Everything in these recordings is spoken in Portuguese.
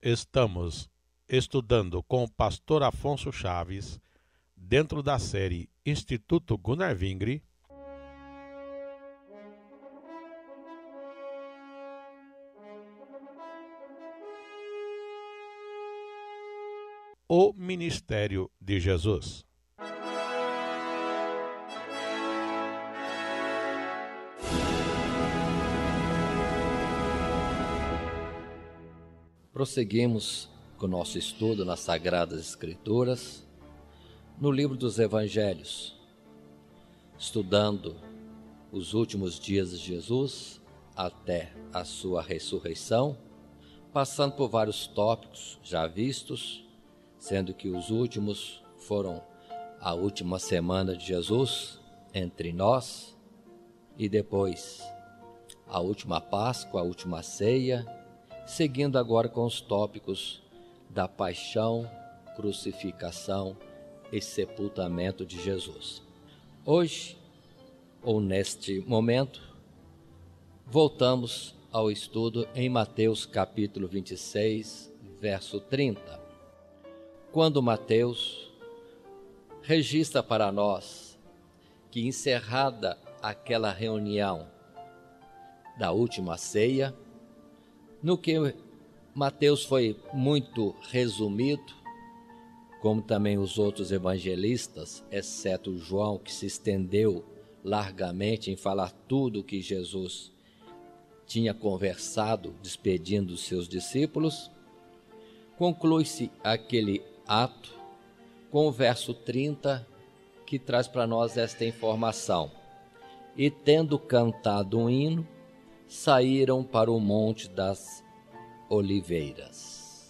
Estamos estudando com o pastor Afonso Chaves, dentro da série Instituto Gunnar Vingre, o Ministério de Jesus. Prosseguimos com o nosso estudo nas Sagradas Escrituras, no livro dos Evangelhos, estudando os últimos dias de Jesus até a sua ressurreição, passando por vários tópicos já vistos, sendo que os últimos foram a última semana de Jesus entre nós e depois a última Páscoa, a última ceia, seguindo agora com os tópicos da paixão, crucificação e sepultamento de Jesus. Hoje, ou neste momento, voltamos ao estudo em Mateus capítulo 26, verso 30, quando Mateus registra para nós que, encerrada aquela reunião da última ceia, no que Mateus foi muito resumido, como também os outros evangelistas, exceto João, que se estendeu largamente em falar tudo o que Jesus tinha conversado, despedindo os seus discípulos, conclui-se aquele ato com o verso 30, que traz para nós esta informação. E tendo cantado um hino, saíram para o Monte das Oliveiras.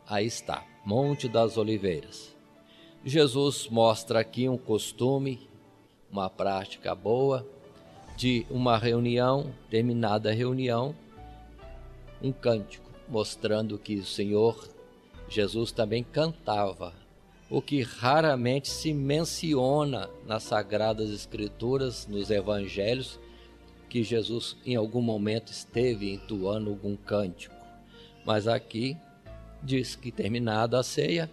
Aí está, Monte das Oliveiras. Jesus mostra aqui um costume, uma prática boa, de uma reunião, terminada a reunião, um cântico, mostrando que o Senhor Jesus também cantava, o que raramente se menciona nas Sagradas Escrituras, nos Evangelhos, que Jesus em algum momento esteve entoando algum cântico. Mas aqui diz que, terminada a ceia,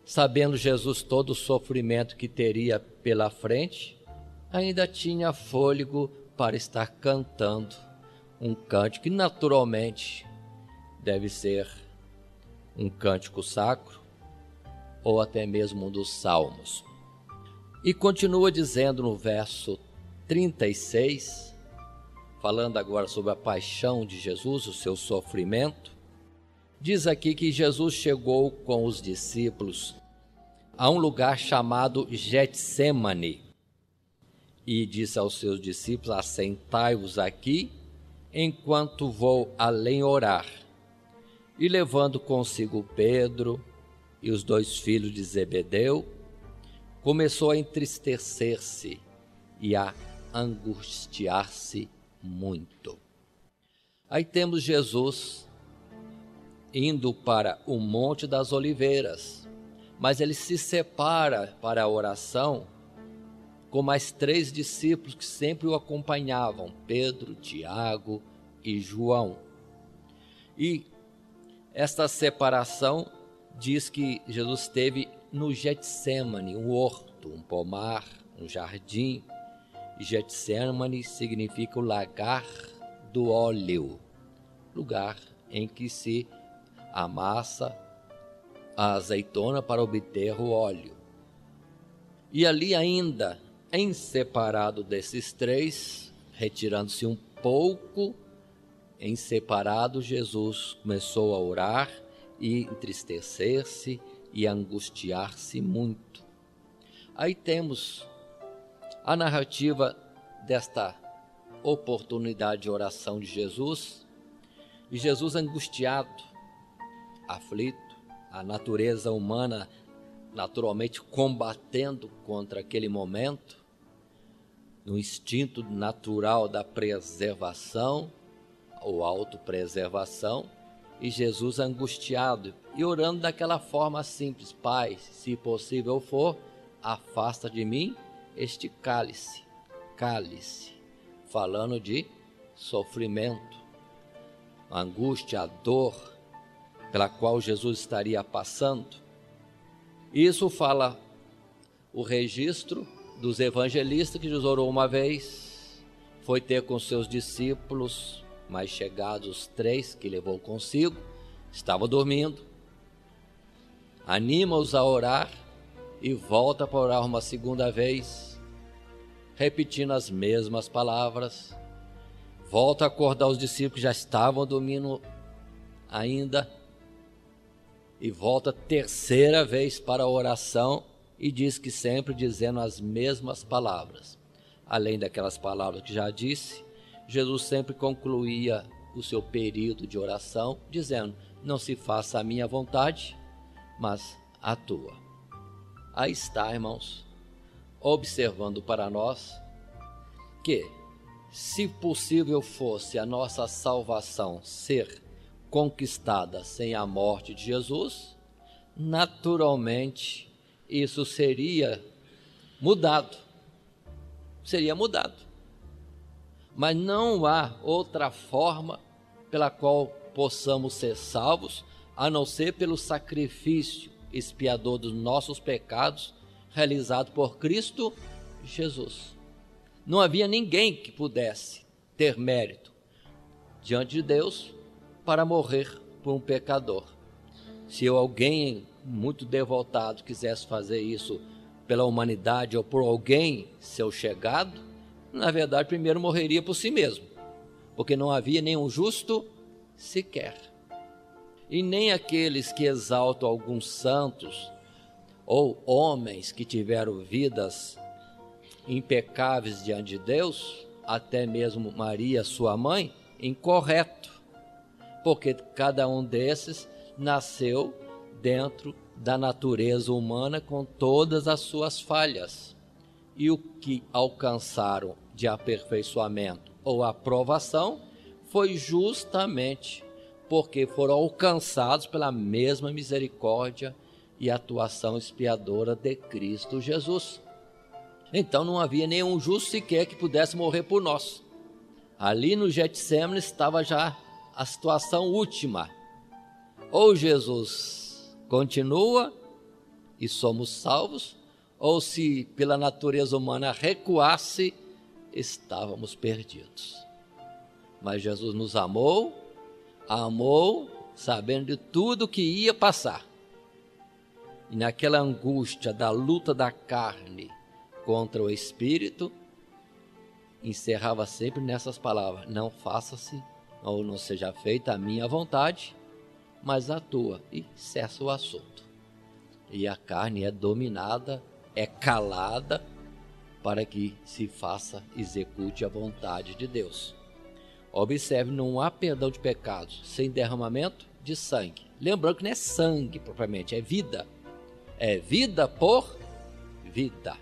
sabendo Jesus todo o sofrimento que teria pela frente, ainda tinha fôlego para estar cantando um cântico que naturalmente deve ser um cântico sacro ou até mesmo um dos salmos. E continua dizendo no verso 36, falando agora sobre a paixão de Jesus, o seu sofrimento, diz aqui que Jesus chegou com os discípulos a um lugar chamado Getsêmani e disse aos seus discípulos: assentai-vos aqui enquanto vou além orar. E levando consigo Pedro e os dois filhos de Zebedeu, começou a entristecer-se e a angustiar-se muito. Aí temos Jesus indo para o Monte das Oliveiras, mas ele se separa para a oração com mais 3 discípulos que sempre o acompanhavam, Pedro, Tiago e João. E esta separação diz que Jesus esteve no Getsêmani, um horto, um pomar, um jardim. Getsêmani significa o lagar do óleo, lugar em que se amassa a azeitona para obter o óleo. E ali ainda, em separado desses 3, retirando-se um pouco, em separado, Jesus começou a orar e entristecer-se e angustiar-se muito. Aí temos a narrativa desta oportunidade de oração de Jesus, e Jesus angustiado, aflito, a natureza humana naturalmente combatendo contra aquele momento, no instinto natural da preservação ou autopreservação, e Jesus angustiado e orando daquela forma simples: Pai, se possível for, afasta de mim este cálice, falando de sofrimento, angústia, dor, pela qual Jesus estaria passando. Isso fala o registro dos evangelistas, que Jesus orou uma vez, foi ter com seus discípulos mais chegados, os 3 que levou consigo, estavam dormindo, anima-os a orar e volta para orar uma segunda vez, repetindo as mesmas palavras, volta a acordar os discípulos que já estavam dormindo ainda, e volta terceira vez para a oração, e diz que sempre dizendo as mesmas palavras. Além daquelas palavras que já disse, Jesus sempre concluía o seu período de oração dizendo: não se faça a minha vontade, mas a tua. Aí está, irmãos, observando para nós que, se possível fosse a nossa salvação ser conquistada sem a morte de Jesus, naturalmente isso seria mudado. Mas não há outra forma pela qual possamos ser salvos, a não ser pelo sacrifício expiador dos nossos pecados, realizado por Cristo Jesus. Não havia ninguém que pudesse ter mérito diante de Deus para morrer por um pecador. Se alguém muito devotado quisesse fazer isso pela humanidade ou por alguém seu chegado, na verdade primeiro morreria por si mesmo, porque não havia nenhum justo sequer. E nem aqueles que exaltam alguns santos ou homens que tiveram vidas impecáveis diante de Deus, até mesmo Maria, sua mãe, incorreto, porque cada um desses nasceu dentro da natureza humana com todas as suas falhas, e o que alcançaram de aperfeiçoamento ou aprovação foi justamente porque foram alcançados pela mesma misericórdia e atuação expiadora de Cristo Jesus. Então não havia nenhum justo sequer que pudesse morrer por nós. Ali no Getsêmani estava já a situação última: ou Jesus continua e somos salvos, ou se pela natureza humana recuasse, estávamos perdidos. Mas Jesus nos amou sabendo de tudo que ia passar. E naquela angústia da luta da carne contra o espírito, encerrava sempre nessas palavras: não faça-se ou não seja feita a minha vontade, mas a tua, e cessa o assunto. E a carne é dominada, é calada, para que se faça, execute a vontade de Deus. Observe, não há perdão de pecados sem derramamento de sangue. Lembrando que não é sangue propriamente, é vida. É vida por vida.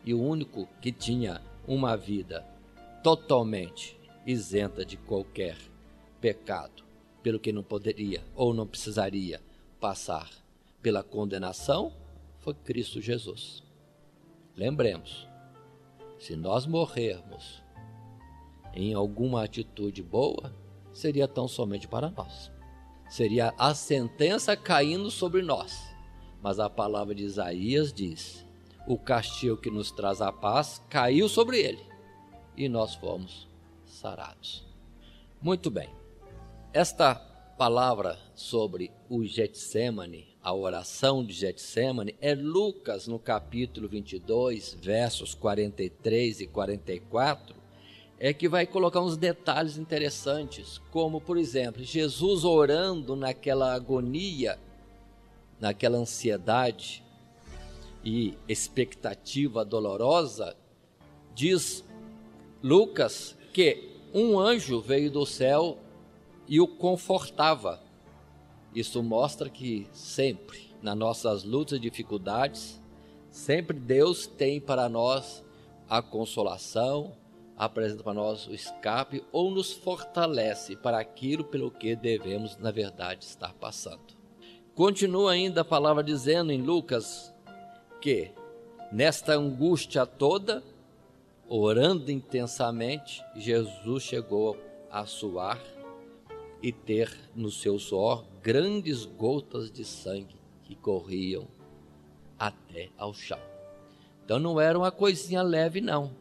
E o único que tinha uma vida totalmente isenta de qualquer pecado, pelo que não poderia ou não precisaria passar pela condenação, foi Cristo Jesus. Lembremos, se nós morrermos em alguma atitude boa, seria tão somente para nós. Seria a sentença caindo sobre nós. Mas a palavra de Isaías diz: o castigo que nos traz a paz caiu sobre ele, e nós fomos sarados. Muito bem. Esta palavra sobre o Getsêmani, a oração de Getsêmani, é Lucas no capítulo 22, versos 43 e 44, é que vai colocar uns detalhes interessantes, como, por exemplo, Jesus orando naquela agonia, naquela ansiedade e expectativa dolorosa. Diz Lucas que um anjo veio do céu e o confortava. Isso mostra que sempre, nas nossas lutas e dificuldades, sempre Deus tem para nós a consolação, apresenta para nós o escape ou nos fortalece para aquilo pelo que devemos, na verdade, estar passando. Continua ainda a palavra dizendo em Lucas que, nesta angústia toda, orando intensamente, Jesus chegou a suar e ter no seu suor grandes gotas de sangue que corriam até ao chão. Então não era uma coisinha leve, não.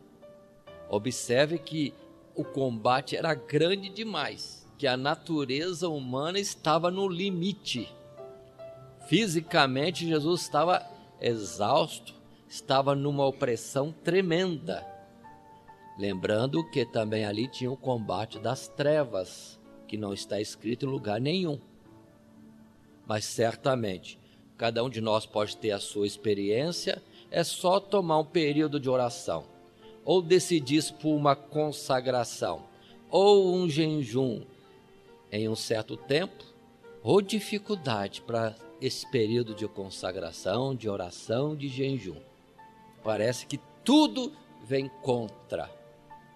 Observe que o combate era grande demais, que a natureza humana estava no limite. Fisicamente, Jesus estava exausto, estava numa opressão tremenda. Lembrando que também ali tinha o combate das trevas, que não está escrito em lugar nenhum. Mas certamente, cada um de nós pode ter a sua experiência, é só tomar um período de oração, ou decidir-se por uma consagração, ou um jejum em um certo tempo, ou dificuldade para esse período de consagração, de oração, de jejum. Parece que tudo vem contra.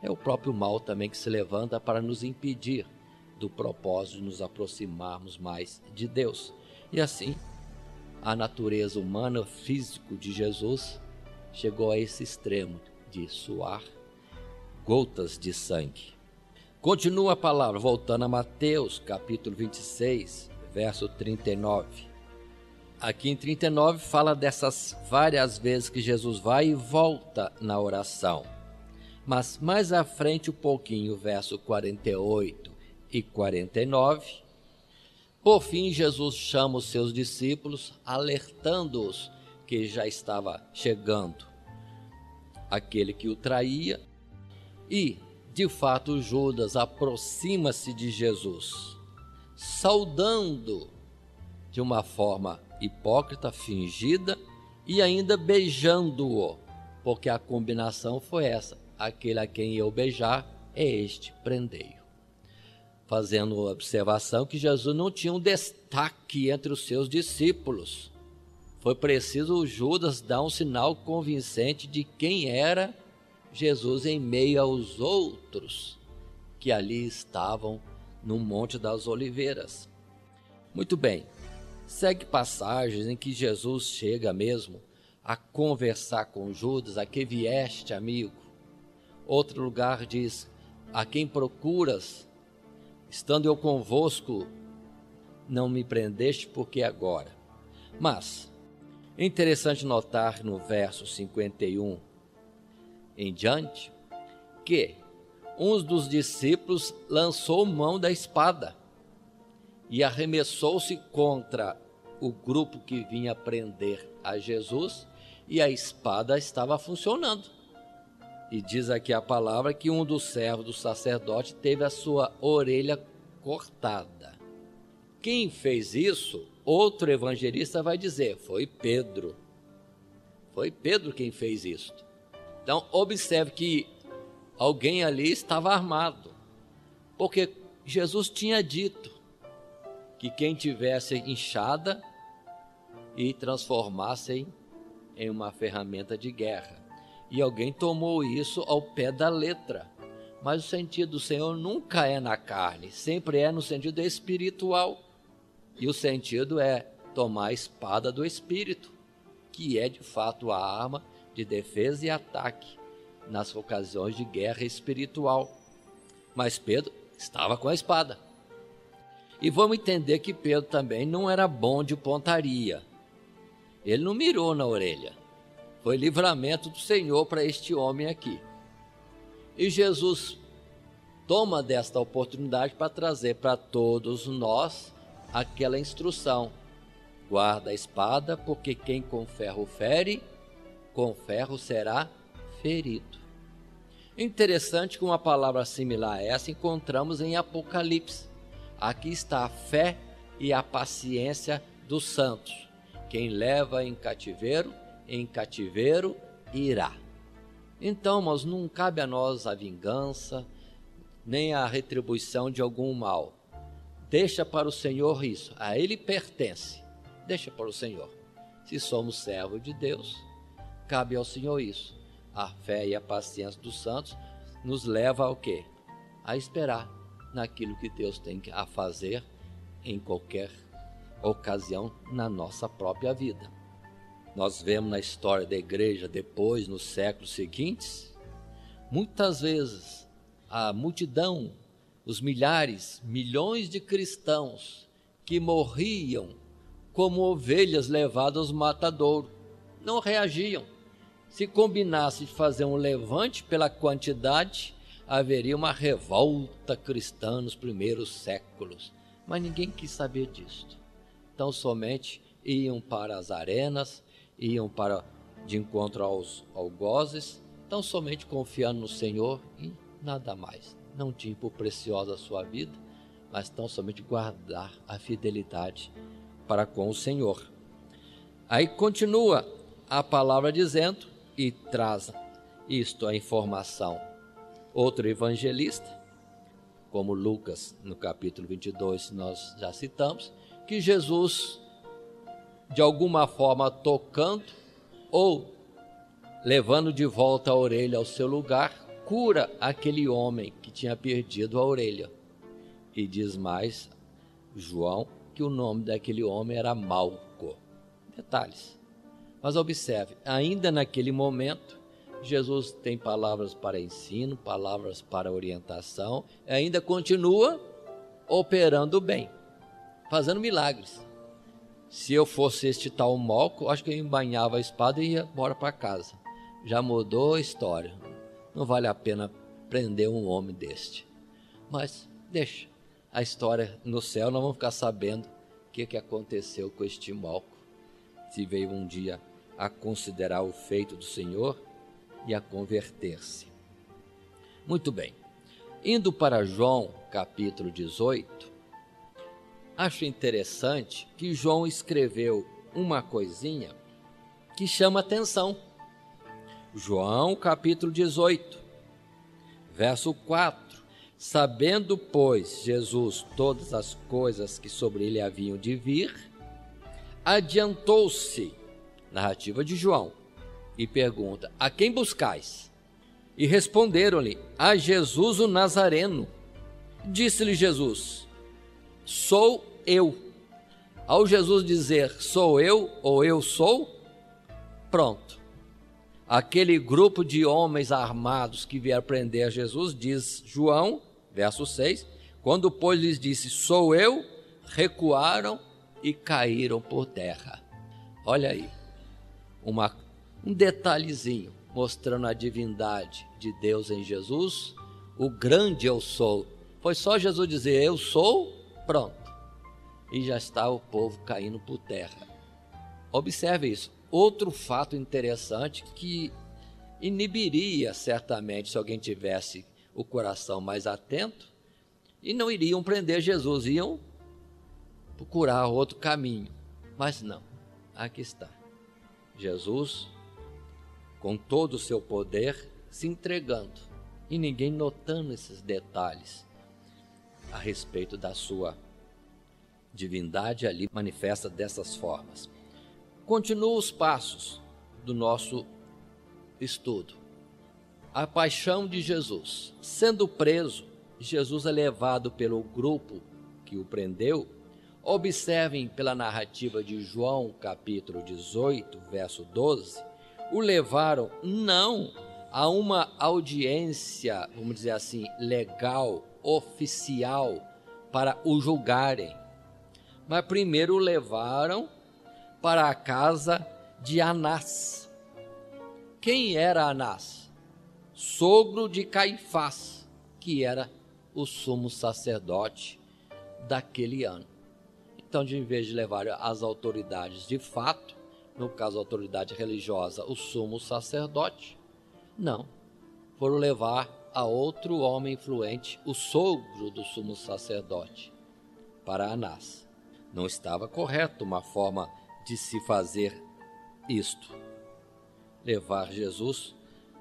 É o próprio mal também que se levanta para nos impedir do propósito de nos aproximarmos mais de Deus. E assim, a natureza humana, físico de Jesus, chegou a esse extremo de suar gotas de sangue. Continua a palavra, voltando a Mateus, capítulo 26, verso 39. Aqui em 39 fala dessas várias vezes que Jesus vai e volta na oração. Mas mais à frente um pouquinho, verso 48 e 49, por fim Jesus chama os seus discípulos, alertando-os que já estava chegando aquele que o traía, e de fato Judas aproxima-se de Jesus, saudando de uma forma hipócrita, fingida, e ainda beijando-o, porque a combinação foi essa: aquele a quem eu beijar, é este, prendei-o. Fazendo observação que Jesus não tinha um destaque entre os seus discípulos. Foi preciso Judas dar um sinal convincente de quem era Jesus em meio aos outros que ali estavam no Monte das Oliveiras. Muito bem, segue passagens em que Jesus chega mesmo a conversar com Judas: a que vieste, amigo? Outro lugar diz: a quem procuras? Estando eu convosco, não me prendeste, porque agora? Mas é interessante notar no verso 51 em diante que um dos discípulos lançou mão da espada e arremessou-se contra o grupo que vinha prender a Jesus, e a espada estava funcionando. E diz aqui a palavra que um dos servos do sacerdote teve a sua orelha cortada. Quem fez isso, outro evangelista vai dizer, foi Pedro. Foi Pedro quem fez isso. Então, observe que alguém ali estava armado, porque Jesus tinha dito que quem tivesse enxada e transformasse em uma ferramenta de guerra. E alguém tomou isso ao pé da letra. Mas o sentido do Senhor nunca é na carne, sempre é no sentido espiritual. E o sentido é tomar a espada do Espírito, que é de fato a arma de defesa e ataque nas ocasiões de guerra espiritual. Mas Pedro estava com a espada. E vamos entender que Pedro também não era bom de pontaria. Ele não mirou na orelha. Foi livramento do Senhor para este homem aqui. E Jesus toma desta oportunidade para trazer para todos nós aquela instrução: guarda a espada, porque quem com ferro fere, com ferro será ferido. Interessante que uma palavra similar a essa encontramos em Apocalipse. Aqui está a fé e a paciência dos santos. Quem leva em cativeiro irá. Então, irmãos, não cabe a nós a vingança, nem a retribuição de algum mal. Deixa para o Senhor isso, a Ele pertence. Deixa para o Senhor. Se somos servos de Deus, cabe ao Senhor isso. A fé e a paciência dos santos nos leva ao quê? A esperar naquilo que Deus tem a fazer em qualquer ocasião na nossa própria vida. Nós vemos na história da igreja depois, nos séculos seguintes, muitas vezes a multidão, os milhares, milhões de cristãos que morriam como ovelhas levadas aos matadouros. Não reagiam. Se combinasse de fazer um levante pela quantidade, haveria uma revolta cristã nos primeiros séculos. Mas ninguém quis saber disso. Então somente iam para as arenas, iam para de encontro aos algozes, então somente confiando no Senhor e nada mais. Não tinha por preciosa a sua vida, mas tão somente guardar a fidelidade para com o Senhor. Aí continua a palavra dizendo, e traz isto a informação. Outro evangelista, como Lucas, no capítulo 22, nós já citamos, que Jesus, de alguma forma tocando ou levando de volta a orelha ao seu lugar, cura aquele homem que tinha perdido a orelha. E diz mais João que o nome daquele homem era Malco. Detalhes. Mas observe, ainda naquele momento, Jesus tem palavras para ensino, palavras para orientação, e ainda continua operando bem, fazendo milagres. Se eu fosse este tal Malco, acho que eu embainhava a espada e ia embora para casa. Já mudou a história. Não vale a pena prender um homem deste. Mas deixa a história no céu, nós vamos ficar sabendo o que aconteceu com este Malco. Se veio um dia a considerar o feito do Senhor e a converter-se. Muito bem. Indo para João, capítulo 18, acho interessante que João escreveu uma coisinha que chama atenção. João, capítulo 18, verso 4. Sabendo, pois, Jesus todas as coisas que sobre ele haviam de vir, adiantou-se, narrativa de João, e pergunta: a quem buscais? E responderam-lhe: a Jesus o Nazareno. Disse-lhe Jesus: sou eu. Ao Jesus dizer sou eu ou eu sou, pronto. Aquele grupo de homens armados que vieram prender a Jesus, diz João, verso 6, quando pois lhes disse sou eu, recuaram e caíram por terra. Olha aí, um detalhezinho mostrando a divindade de Deus em Jesus, o grande eu sou. Foi só Jesus dizer eu sou, pronto. E já está o povo caindo por terra. Observe isso. Outro fato interessante que inibiria certamente se alguém tivesse o coração mais atento, e não iriam prender Jesus, iam procurar outro caminho. Mas não, aqui está. Jesus, com todo o seu poder, se entregando, e ninguém notando esses detalhes a respeito da sua divindade ali manifesta dessas formas. Continua os passos do nosso estudo. A paixão de Jesus. Sendo preso, Jesus é levado pelo grupo que o prendeu. Observem pela narrativa de João, capítulo 18, verso 12, o levaram não a uma audiência, vamos dizer assim, legal, oficial, para o julgarem, mas primeiro o levaram para a casa de Anás. Quem era Anás? Sogro de Caifás, que era o sumo sacerdote daquele ano. Então, de vez de levar as autoridades de fato, no caso a autoridade religiosa, o sumo sacerdote, não, foram levar a outro homem influente, o sogro do sumo sacerdote, para Anás. Não estava correto uma forma de se fazer isto, levar Jesus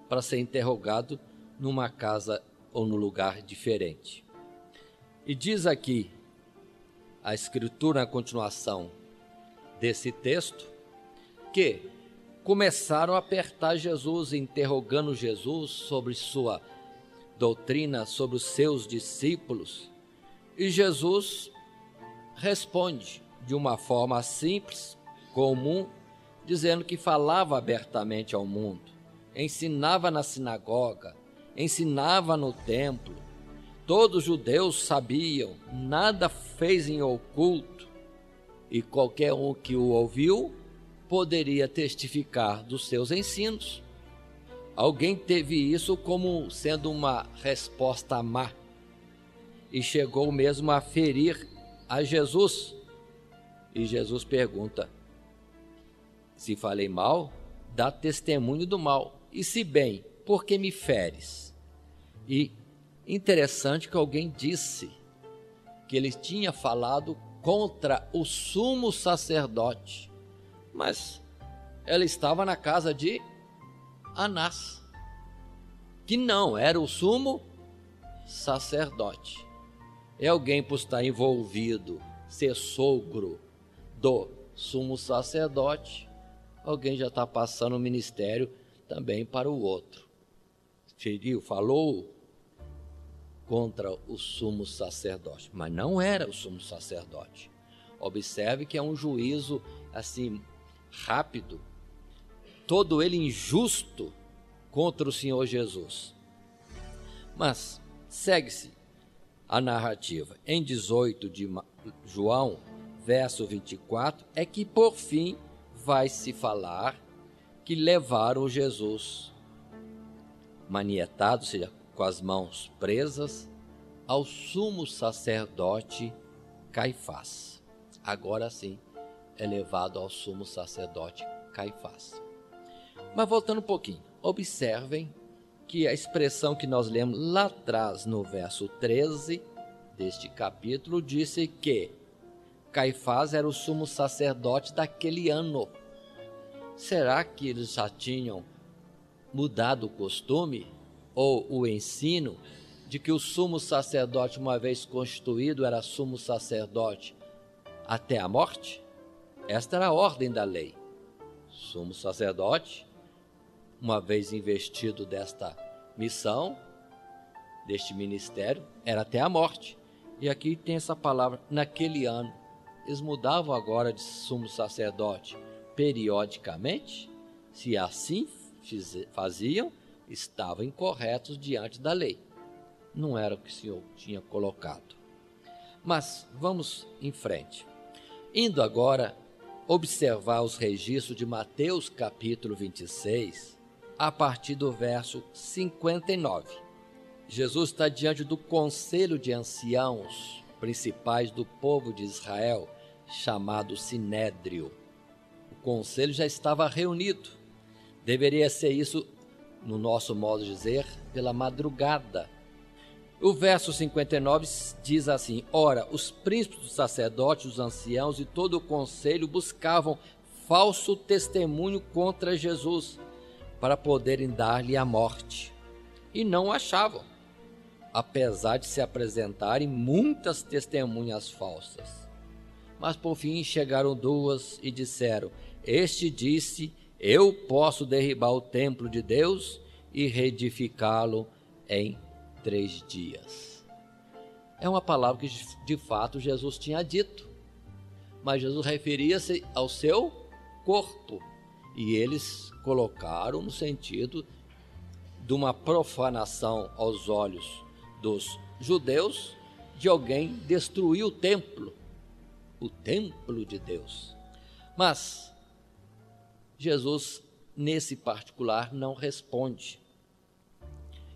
para ser interrogado numa casa ou num lugar diferente. E diz aqui a escritura na continuação desse texto que começaram a apertar Jesus, interrogando Jesus sobre sua doutrina, sobre os seus discípulos, e Jesus responde de uma forma simples, comum, dizendo que falava abertamente ao mundo, ensinava na sinagoga, ensinava no templo, todos os judeus sabiam, nada fez em oculto, e qualquer um que o ouviu poderia testificar dos seus ensinos. Alguém teve isso como sendo uma resposta má e chegou mesmo a ferir a Jesus. E Jesus pergunta: se falei mal, dá testemunho do mal, e se bem, por que me feres? E interessante que alguém disse que ele tinha falado contra o sumo sacerdote, mas ela estava na casa de Anás, que não era o sumo sacerdote. É alguém por estar envolvido, ser sogro do sumo sacerdote, alguém já está passando o ministério também para o outro. Feriu, falou contra o sumo sacerdote, mas não era o sumo sacerdote. Observe que é um juízo assim rápido, todo ele injusto contra o Senhor Jesus. Mas segue-se a narrativa. Em 18 de João, verso 24, é que por fim vai se falar que levaram Jesus manietado, ou seja, com as mãos presas, ao sumo sacerdote Caifás. Agora sim é levado ao sumo sacerdote Caifás. Mas voltando um pouquinho, observem que a expressão que nós lemos lá atrás no verso 13 deste capítulo disse que Caifás era o sumo sacerdote daquele ano. Será que eles já tinham mudado o costume ou o ensino de que o sumo sacerdote, uma vez constituído, era sumo sacerdote até a morte? Esta era a ordem da lei. Sumo sacerdote, uma vez investido desta missão, deste ministério, era até a morte. E aqui tem essa palavra, naquele ano. Eles mudavam agora de sumo sacerdote periodicamente? Se assim faziam, estavam incorretos diante da lei. Não era o que o Senhor tinha colocado. Mas vamos em frente. Indo agora observar os registros de Mateus capítulo 26, a partir do verso 59. Jesus está diante do conselho de anciãos principais do povo de Israel, chamado Sinédrio. O conselho já estava reunido. Deveria ser isso, no nosso modo de dizer, pela madrugada. O verso 59 diz assim: ora, os príncipes dos sacerdotes, os anciãos e todo o conselho buscavam falso testemunho contra Jesus, para poderem dar-lhe a morte. E não achavam, apesar de se apresentarem muitas testemunhas falsas. Mas por fim chegaram duas e disseram: este disse, eu posso derribar o templo de Deus e reedificá-lo em 3 dias. É uma palavra que de fato Jesus tinha dito, mas Jesus referia-se ao seu corpo, e eles colocaram no sentido de uma profanação aos olhos dos judeus, de alguém destruir o templo de Deus. Mas Jesus, nesse particular, não responde.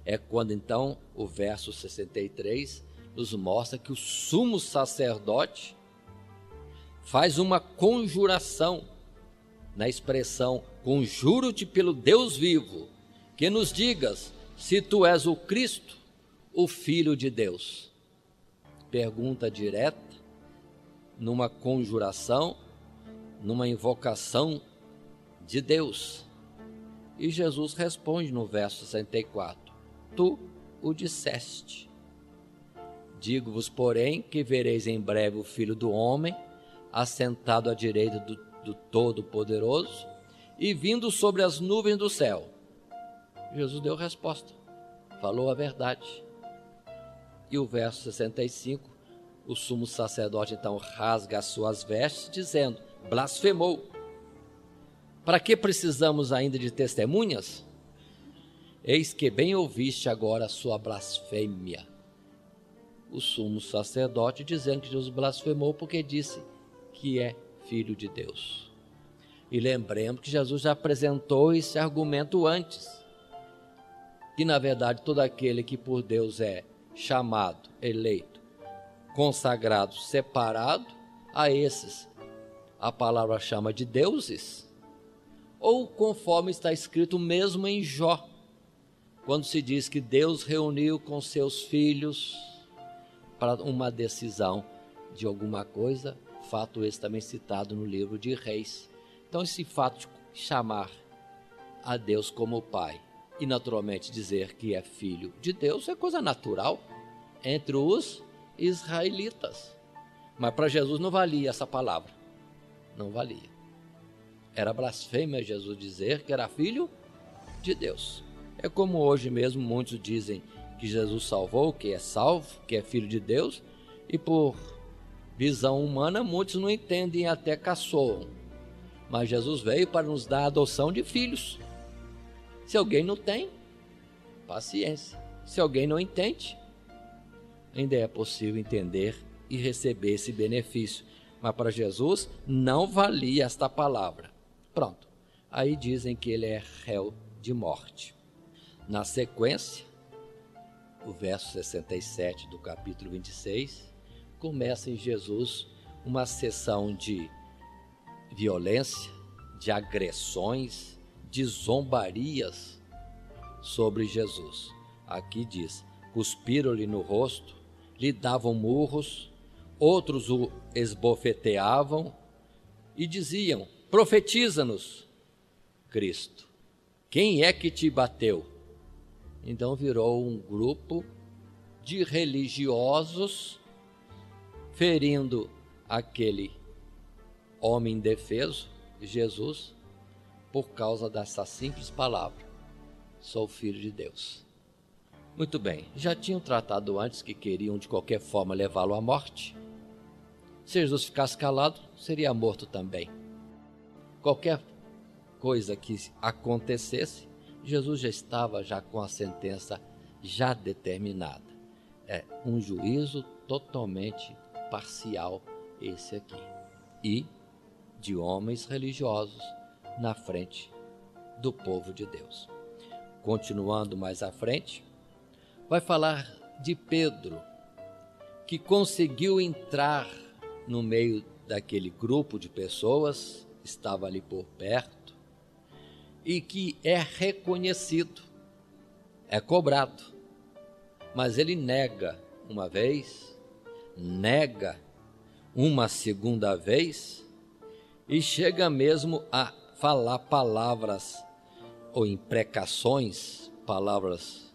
É quando então o verso 63 nos mostra que o sumo sacerdote faz uma conjuração, na expressão, conjuro-te pelo Deus vivo, que nos digas se tu és o Cristo, o Filho de Deus. Pergunta direta, numa conjuração, numa invocação de Deus. E Jesus responde no verso 64, tu o disseste. Digo-vos, porém, que vereis em breve o Filho do Homem, assentado à direita do Todo-Poderoso, e vindo sobre as nuvens do céu. Jesus deu resposta, falou a verdade. E o verso 65, o sumo sacerdote então rasga as suas vestes, dizendo, blasfemou. Para que precisamos ainda de testemunhas? Eis que bem ouviste agora a sua blasfêmia. O sumo sacerdote dizendo que Jesus blasfemou porque disse que é filho de Deus. E lembremos que Jesus já apresentou esse argumento antes, que na verdade todo aquele que por Deus é chamado, eleito, consagrado, separado, a esses a palavra chama de deuses, ou conforme está escrito mesmo em Jó, quando se diz que Deus reuniu com seus filhos para uma decisão de alguma coisa, fato esse também citado no livro de Reis. Então esse fato de chamar a Deus como Pai e naturalmente dizer que é filho de Deus é coisa natural entre os israelitas. Mas para Jesus não valia essa palavra, não valia. Era blasfêmia Jesus dizer que era filho de Deus. É como hoje mesmo muitos dizem que Jesus salvou, que é salvo, que é filho de Deus, e por visão humana muitos não entendem, até caçoam. Mas Jesus veio para nos dar a adoção de filhos. Se alguém não tem, paciência. Se alguém não entende, ainda é possível entender e receber esse benefício. Mas para Jesus não valia esta palavra. Pronto. Aí dizem que ele é réu de morte. Na sequência, o verso 67 do capítulo 26, começa em Jesus uma sessão de violência, de agressões, de zombarias sobre Jesus. Aqui diz: cuspiram-lhe no rosto, lhe davam murros, outros o esbofeteavam e diziam: profetiza-nos, Cristo, quem é que te bateu? Então virou um grupo de religiosos ferindo aquele homem indefeso, Jesus, por causa dessa simples palavra: sou filho de Deus. Muito bem, já tinham tratado antes que queriam de qualquer forma levá-lo à morte. Se Jesus ficasse calado, seria morto também. Qualquer coisa que acontecesse, Jesus já estava com a sentença já determinada. É um juízo totalmente parcial esse aqui. E de homens religiosos na frente do povo de Deus. Continuando mais à frente, vai falar de Pedro, que conseguiu entrar no meio daquele grupo de pessoas, estava ali por perto, e que é reconhecido, é cobrado, mas ele nega uma vez, nega uma segunda vez, e chega mesmo a falar palavras ou imprecações, palavras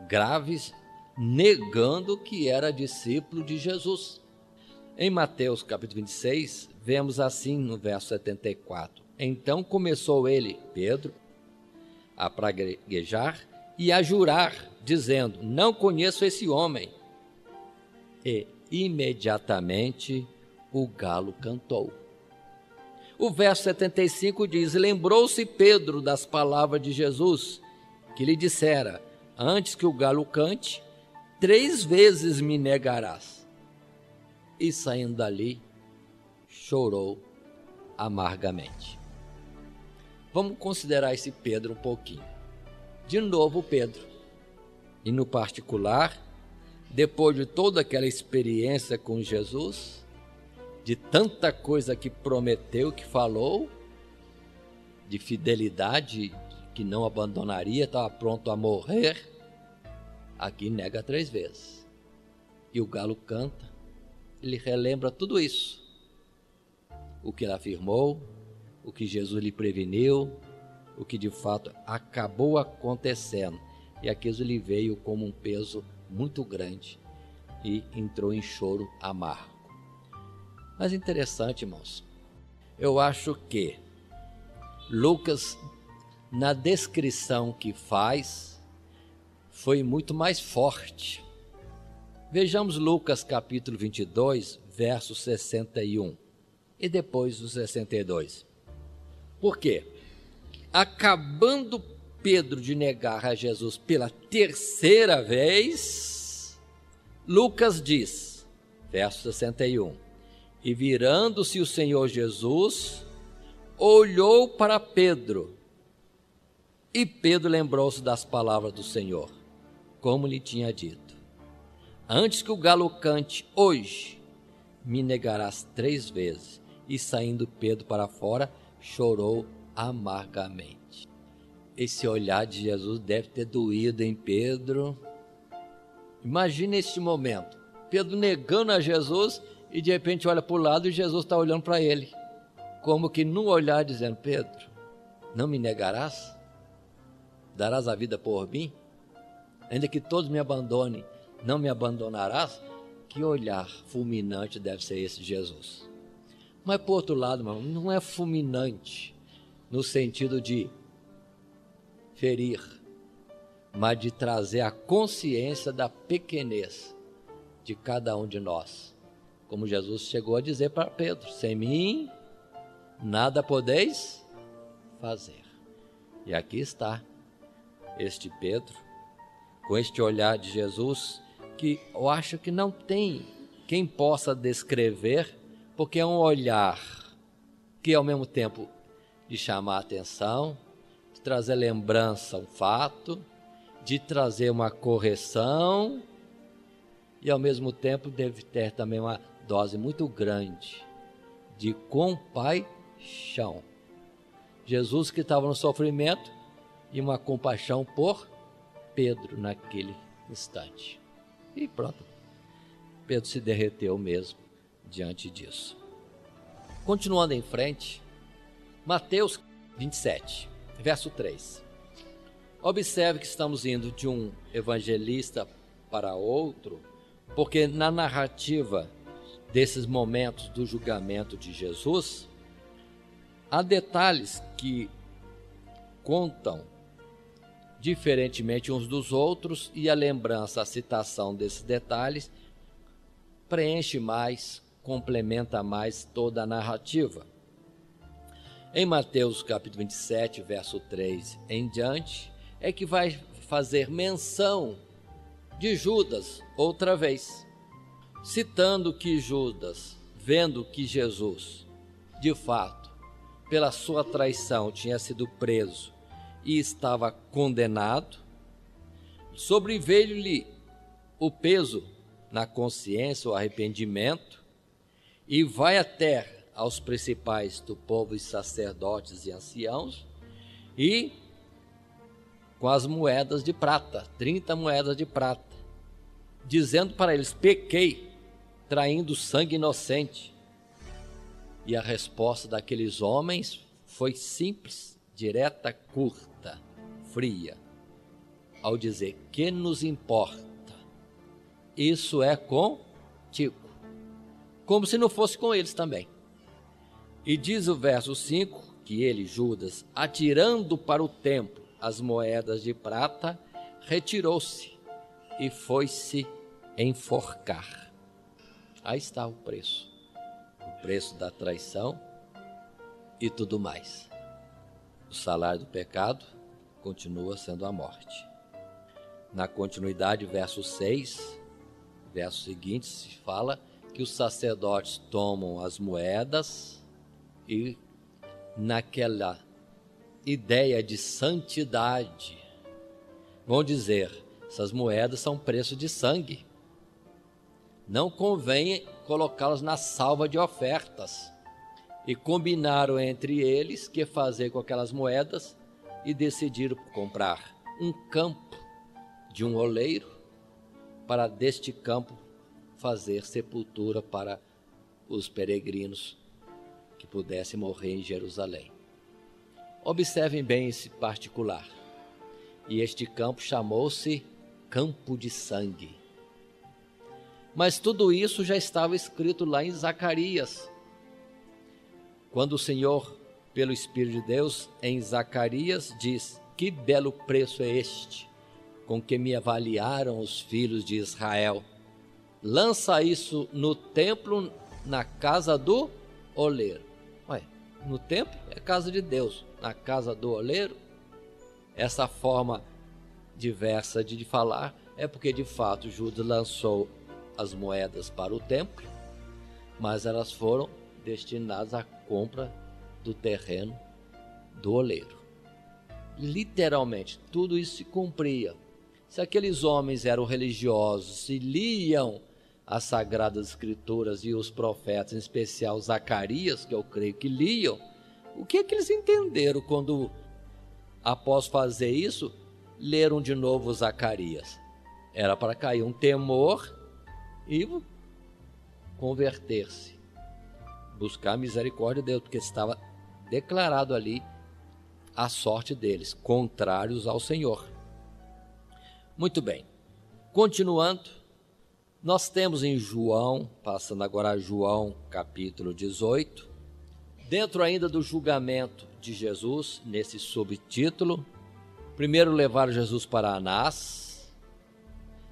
graves, negando que era discípulo de Jesus. Em Mateus capítulo 26, vemos assim no verso 74: então começou ele, Pedro, a praguejar e a jurar, dizendo: não conheço esse homem. E imediatamente o galo cantou. O verso 75 diz: lembrou-se Pedro das palavras de Jesus, que lhe dissera: antes que o galo cante, 3 vezes me negarás. E saindo dali, chorou amargamente. Vamos considerar esse Pedro um pouquinho. De novo Pedro. E no particular, depois de toda aquela experiência com Jesus, de tanta coisa que prometeu, que falou, de fidelidade, que não abandonaria, estava pronto a morrer, aqui nega 3 vezes. E o galo canta, ele relembra tudo isso. O que ele afirmou, o que Jesus lhe preveniu, o que de fato acabou acontecendo. E aquilo lhe veio como um peso muito grande e entrou em choro amargo. Mas interessante, irmãos, eu acho que Lucas, na descrição que faz, foi muito mais forte. Vejamos Lucas capítulo 22, verso 61 e depois o 62. Por quê? Acabando Pedro de negar a Jesus pela 3ª vez, Lucas diz, verso 61, E virando-se o Senhor Jesus, olhou para Pedro. E Pedro lembrou-se das palavras do Senhor, como lhe tinha dito: antes que o galo cante hoje, me negarás 3 vezes. E saindo Pedro para fora, chorou amargamente. Esse olhar de Jesus deve ter doído em Pedro. Imagina este momento, Pedro negando a Jesus e de repente olha para o lado e Jesus está olhando para ele, como que num olhar dizendo: Pedro, não me negarás? Darás a vida por mim? Ainda que todos me abandonem, não me abandonarás? Que olhar fulminante deve ser esse de Jesus. Mas por outro lado, irmão, não é fulminante no sentido de ferir, mas de trazer a consciência da pequenez de cada um de nós. Como Jesus chegou a dizer para Pedro: sem mim nada podeis fazer. E aqui está este Pedro, com este olhar de Jesus, que eu acho que não tem quem possa descrever, porque é um olhar que ao mesmo tempo de chamar a atenção, de trazer lembrança, um fato, de trazer uma correção, e ao mesmo tempo deve ter também uma dose muito grande de compaixão. Jesus que estava no sofrimento e uma compaixão por Pedro naquele instante. E pronto, Pedro se derreteu mesmo diante disso. Continuando em frente, Mateus 27, verso 3. Observe que estamos indo de um evangelista para outro, porque na narrativa desses momentos do julgamento de Jesus, há detalhes que contam diferentemente uns dos outros, e a lembrança, a citação desses detalhes preenche mais, complementa mais toda a narrativa. Em Mateus capítulo 27, verso 3 em diante, é que vai fazer menção de Judas outra vez, citando que Judas, vendo que Jesus, de fato, pela sua traição tinha sido preso e estava condenado, sobreveio-lhe o peso na consciência, o arrependimento, e vai até aos principais do povo e sacerdotes e anciãos, e com as moedas de prata, 30 moedas de prata, dizendo para eles: pequei, traindo sangue inocente. E a resposta daqueles homens foi simples, direta, curta, fria, ao dizer: que nos importa? Isso é contigo. Como se não fosse com eles também. E diz o verso 5, que ele, Judas, atirando para o templo as moedas de prata, retirou-se e foi-se enforcar. Aí está o preço da traição e tudo mais. O salário do pecado continua sendo a morte. Na continuidade, verso 6, verso seguinte, se fala que os sacerdotes tomam as moedas e, naquela ideia de santidade, vão dizer: essas moedas são preço de sangue, não convém colocá-las na salva de ofertas. E combinaram entre eles que fazer com aquelas moedas e decidiram comprar um campo de um oleiro, para deste campo fazer sepultura para os peregrinos que pudessem morrer em Jerusalém. Observem bem esse particular. E este campo chamou-se Campo de Sangue. Mas tudo isso já estava escrito lá em Zacarias, quando o Senhor, pelo Espírito de Deus, em Zacarias diz: que belo preço é este com que me avaliaram os filhos de Israel. Lança isso no templo, na casa do oleiro. Ué, no templo é casa de Deus, na casa do oleiro? Essa forma diversa de falar é porque de fato Judas lançou as moedas para o templo, mas elas foram destinadas à compra do terreno do oleiro. Literalmente, tudo isso se cumpria. Se aqueles homens eram religiosos, se liam as Sagradas Escrituras e os profetas, em especial Zacarias, que eu creio que liam, o que é que eles entenderam quando, após fazer isso, leram de novo Zacarias? Era para cair um temor e converter-se, buscar a misericórdia de Deus, porque estava declarado ali a sorte deles, contrários ao Senhor. Muito bem, continuando, nós temos em João, passando agora a João capítulo 18, dentro ainda do julgamento de Jesus, nesse subtítulo, primeiro levaram Jesus para Anás,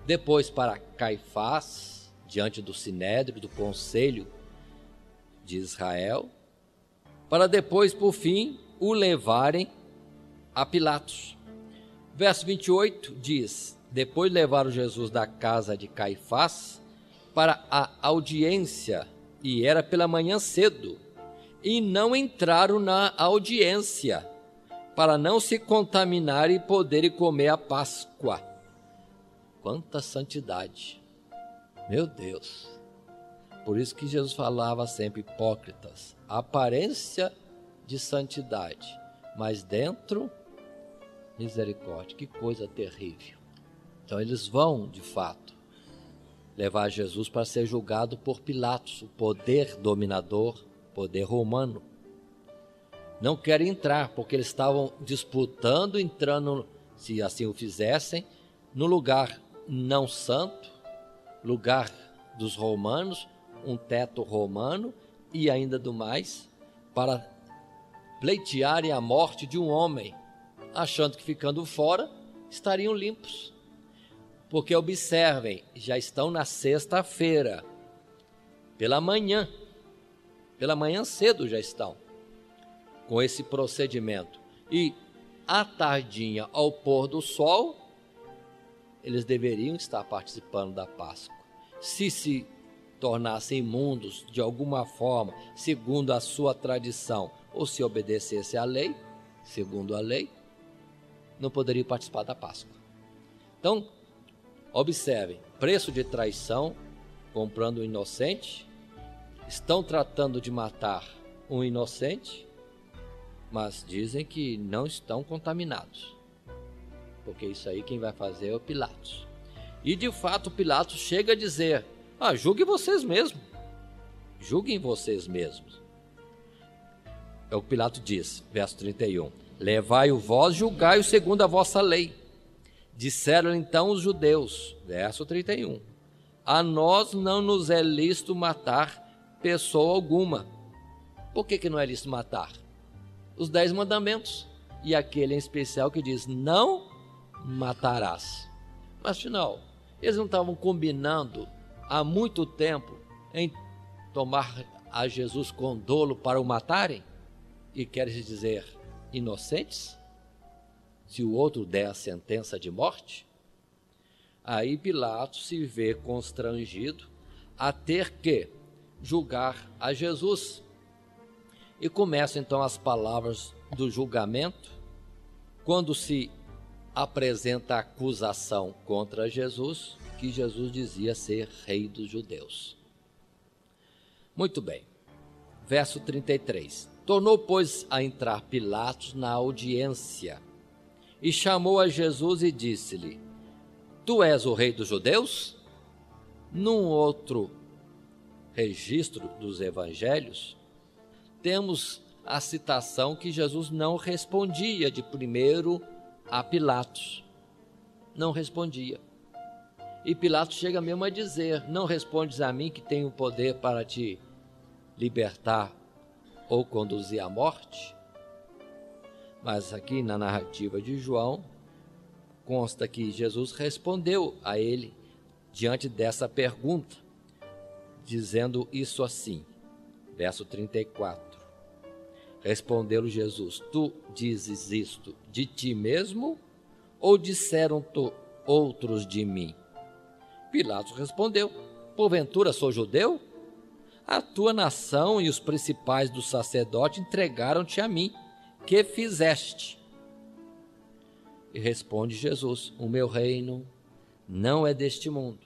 depois para Caifás, diante do Sinédrio, do Conselho de Israel, para depois, por fim, o levarem a Pilatos. Verso 28 diz: depois levaram Jesus da casa de Caifás para a audiência, e era pela manhã cedo, e não entraram na audiência, para não se contaminar e poderem comer a Páscoa. Quanta santidade! Meu Deus! Por isso que Jesus falava sempre: hipócritas, aparência de santidade, mas dentro, misericórdia. Que coisa terrível. Então eles vão, de fato, levar Jesus para ser julgado por Pilatos, o poder dominador, poder romano. Não querem entrar, porque eles estavam disputando, entrando, se assim o fizessem, no lugar não santo, lugar dos romanos, um teto romano, e ainda do mais, para pleitearem a morte de um homem, achando que ficando fora estariam limpos. Porque observem, já estão na sexta-feira, pela manhã cedo já estão com esse procedimento, e à tardinha, ao pôr do sol, eles deveriam estar participando da Páscoa. Se tornassem imundos de alguma forma, segundo a sua tradição, ou se obedecesse à lei, segundo a lei, não poderiam participar da Páscoa. Então, observem, preço de traição, comprando um inocente, estão tratando de matar um inocente, mas dizem que não estão contaminados, porque isso aí quem vai fazer é o Pilatos. E de fato Pilatos chega a dizer: julguem vocês mesmos, julguem vocês mesmos. É o que Pilatos diz, verso 31, levai-o vós, julgai-o segundo a vossa lei. Disseram então os judeus, verso 31, a nós não nos é lícito matar pessoa alguma. Por que não é lícito matar? Os 10 mandamentos, e aquele em especial que diz: não matarás. Mas afinal, eles não estavam combinando há muito tempo em tomar a Jesus com dolo para o matarem? E querem dizer inocentes? Se o outro der a sentença de morte? Aí Pilatos se vê constrangido a ter que julgar a Jesus. E começam então as palavras do julgamento, quando se apresenta a acusação contra Jesus, que Jesus dizia ser rei dos judeus. Muito bem, verso 33. Tornou, pois, a entrar Pilatos na audiência, e chamou a Jesus e disse-lhe: tu és o rei dos judeus? Num outro registro dos evangelhos, temos a citação que Jesus não respondia de primeiro a Pilatos. Não respondia. E Pilatos chega mesmo a dizer: não respondes a mim que tenho poder para te libertar ou conduzir à morte? Mas aqui na narrativa de João, consta que Jesus respondeu a ele diante dessa pergunta, dizendo isso assim, verso 34. Respondeu Jesus: tu dizes isto de ti mesmo, ou disseram outros de mim? Pilatos respondeu: porventura sou judeu? a tua nação e os principais dos sacerdotes entregaram-te a mim. Que fizeste? E responde Jesus: o meu reino não é deste mundo.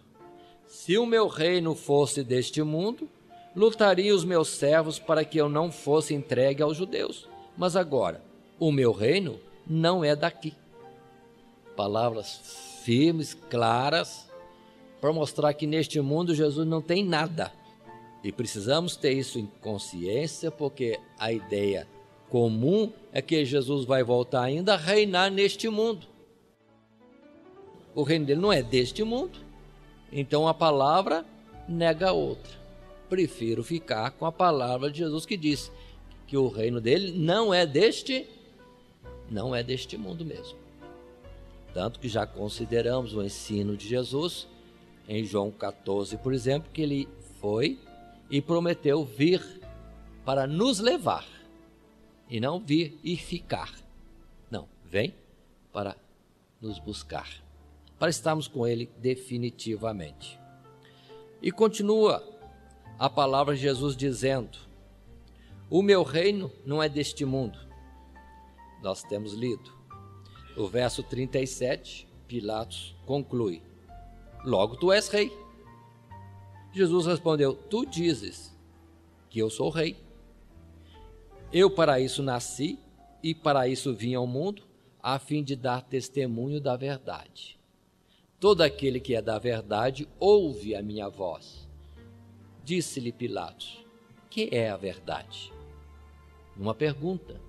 Se o meu reino fosse deste mundo, lutaria os meus servos para que eu não fosse entregue aos judeus. Mas agora, o meu reino não é daqui. Palavras firmes, claras, para mostrar que neste mundo Jesus não tem nada. E precisamos ter isso em consciência, porque a ideia comum é que Jesus vai voltar ainda a reinar neste mundo. O reino dele não é deste mundo, então a palavra nega a outra. Prefiro ficar com a palavra de Jesus que diz que o reino dele não é deste mundo mesmo. Tanto que já consideramos o ensino de Jesus em João 14, por exemplo, que ele foi e prometeu vir para nos levar, e não vir e ficar. Não, vem para nos buscar, para estarmos com ele definitivamente. E continua a palavra de Jesus dizendo: o meu reino não é deste mundo. Nós temos lido o verso 37, Pilatos conclui: logo tu és rei. Jesus respondeu: tu dizes que eu sou rei. Eu para isso nasci e para isso vim ao mundo, a fim de dar testemunho da verdade. Todo aquele que é da verdade ouve a minha voz. Disse-lhe Pilatos: que é a verdade? Uma pergunta.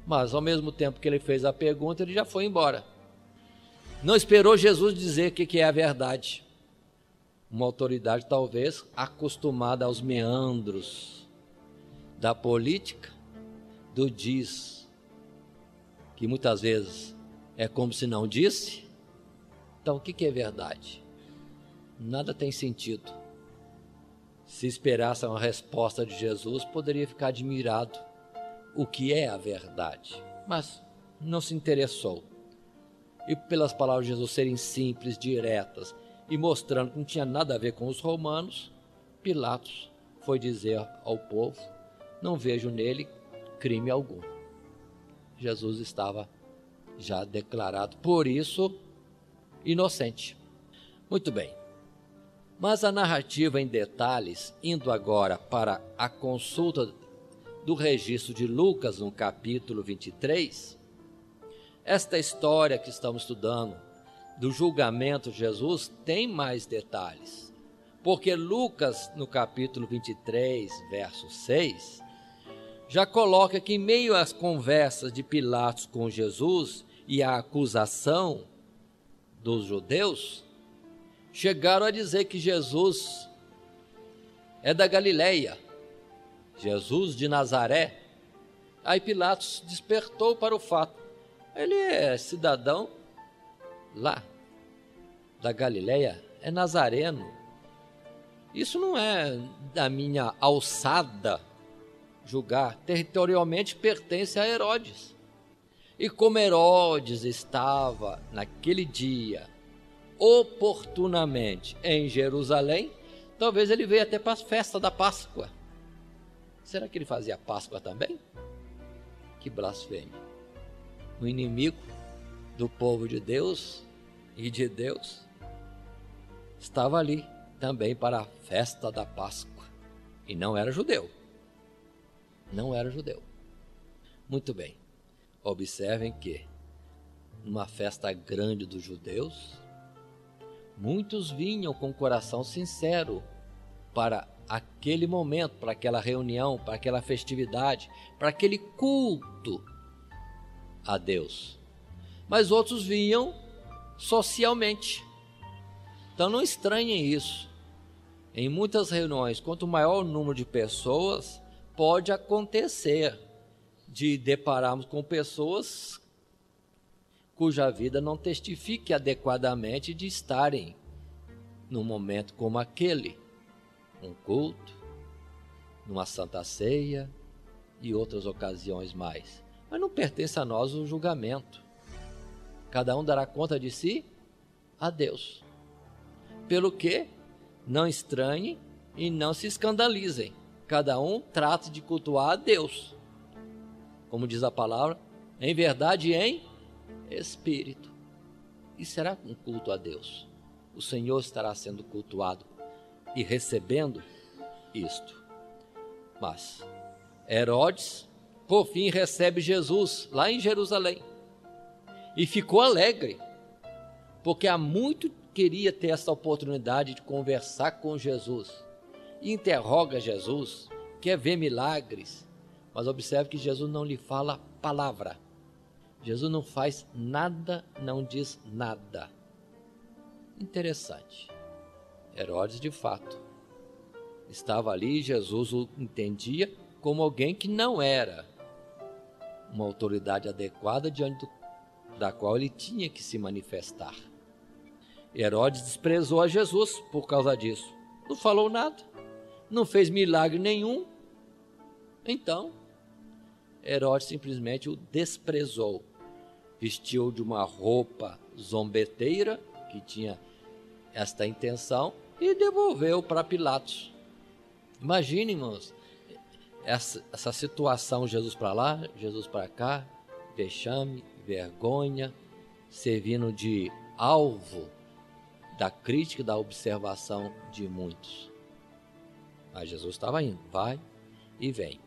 Mas ao mesmo tempo que ele fez a pergunta, ele já foi embora. Não esperou Jesus dizer o que é a verdade. Uma autoridade talvez acostumada aos meandros da política, do diz, que muitas vezes é como se não disse. Então o que é verdade? Nada tem sentido. Se esperasse uma resposta de Jesus, poderia ficar admirado o que é a verdade, mas não se interessou. E pelas palavras de Jesus serem simples, diretas e mostrando que não tinha nada a ver com os romanos, Pilatos foi dizer ao povo: não vejo nele crime algum. Jesus estava já declarado, por isso, inocente. Muito bem, mas a narrativa em detalhes, indo agora para a consulta do registro de Lucas, no capítulo 23, esta história que estamos estudando, do julgamento de Jesus, tem mais detalhes. Porque Lucas, no capítulo 23, verso 6, já coloca que em meio às conversas de Pilatos com Jesus e a acusação dos judeus, chegaram a dizer que Jesus é da Galileia, Jesus de Nazaré. Aí Pilatos despertou para o fato: ele é cidadão lá da Galileia, é nazareno. Isso não é da minha alçada julgar, territorialmente pertence a Herodes. E como Herodes estava naquele dia oportunamente em Jerusalém, talvez ele veio até para a festa da Páscoa. Será que ele fazia Páscoa também? Que blasfêmia! O inimigo do povo de Deus e de Deus estava ali também para a festa da Páscoa, e não era judeu. Não era judeu. Muito bem, observem que numa festa grande dos judeus, muitos vinham com o coração sincero para aquele momento, para aquela reunião, para aquela festividade, para aquele culto a Deus. Mas outros vinham socialmente. Então não estranhem isso. Em muitas reuniões, quanto maior o número de pessoas, pode acontecer de depararmos com pessoas cuja vida não testifique adequadamente de estarem num momento como aquele, um culto, numa santa ceia e outras ocasiões mais. Mas não pertence a nós o julgamento. Cada um dará conta de si a Deus. Pelo que, não estranhe e não se escandalizem. Cada um trata de cultuar a Deus, como diz a palavra, em verdade e em espírito. E será um culto a Deus? O Senhor estará sendo cultuado e recebendo isto. Mas Herodes, por fim, recebe Jesus lá em Jerusalém e ficou alegre, porque há muito queria ter essa oportunidade de conversar com Jesus. E interroga Jesus, quer ver milagres, mas observe que Jesus não lhe fala palavra. Jesus não faz nada, não diz nada. Interessante. Herodes, de fato, estava ali e Jesus o entendia como alguém que não era uma autoridade adequada diante da qual ele tinha que se manifestar. Herodes desprezou a Jesus por causa disso. Não falou nada, não fez milagre nenhum. Então, Herodes simplesmente o desprezou. Vestiu de uma roupa zombeteira, que tinha esta intenção, e devolveu para Pilatos. Imagine, irmãos, essa situação, Jesus para lá, Jesus para cá, vexame, vergonha, servindo de alvo da crítica e da observação de muitos. Mas Jesus estava indo, vai e vem.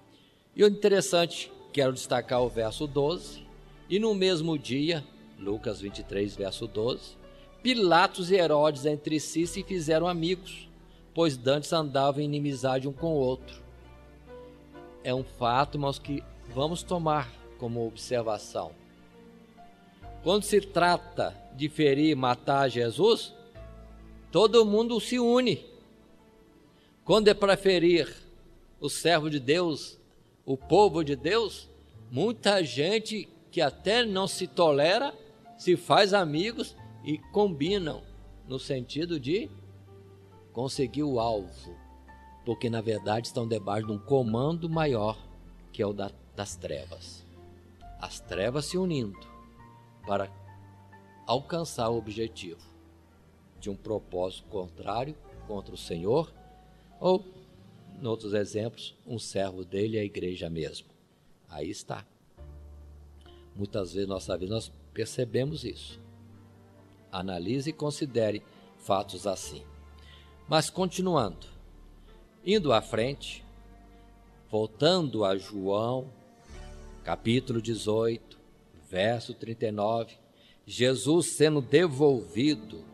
E o interessante, quero destacar o verso 12, e no mesmo dia, Lucas 23, verso 12, Pilatos e Herodes entre si se fizeram amigos, pois dantes andavam em inimizade um com o outro. É um fato, mas que vamos tomar como observação. Quando se trata de ferir e matar Jesus, todo mundo se une. Quando é para ferir o servo de Deus, o povo de Deus, muita gente que até não se tolera, se faz amigos e combinam no sentido de conseguir o alvo, porque na verdade estão debaixo de um comando maior, que é o das trevas. As trevas se unindo para alcançar o objetivo de um propósito contrário contra o Senhor, ou, em outros exemplos, um servo dele e a igreja mesmo. Aí está. Muitas vezes na nossa vida nós percebemos isso. Analise e considere fatos assim. Mas continuando, indo à frente, voltando a João, capítulo 18, verso 39, Jesus sendo devolvido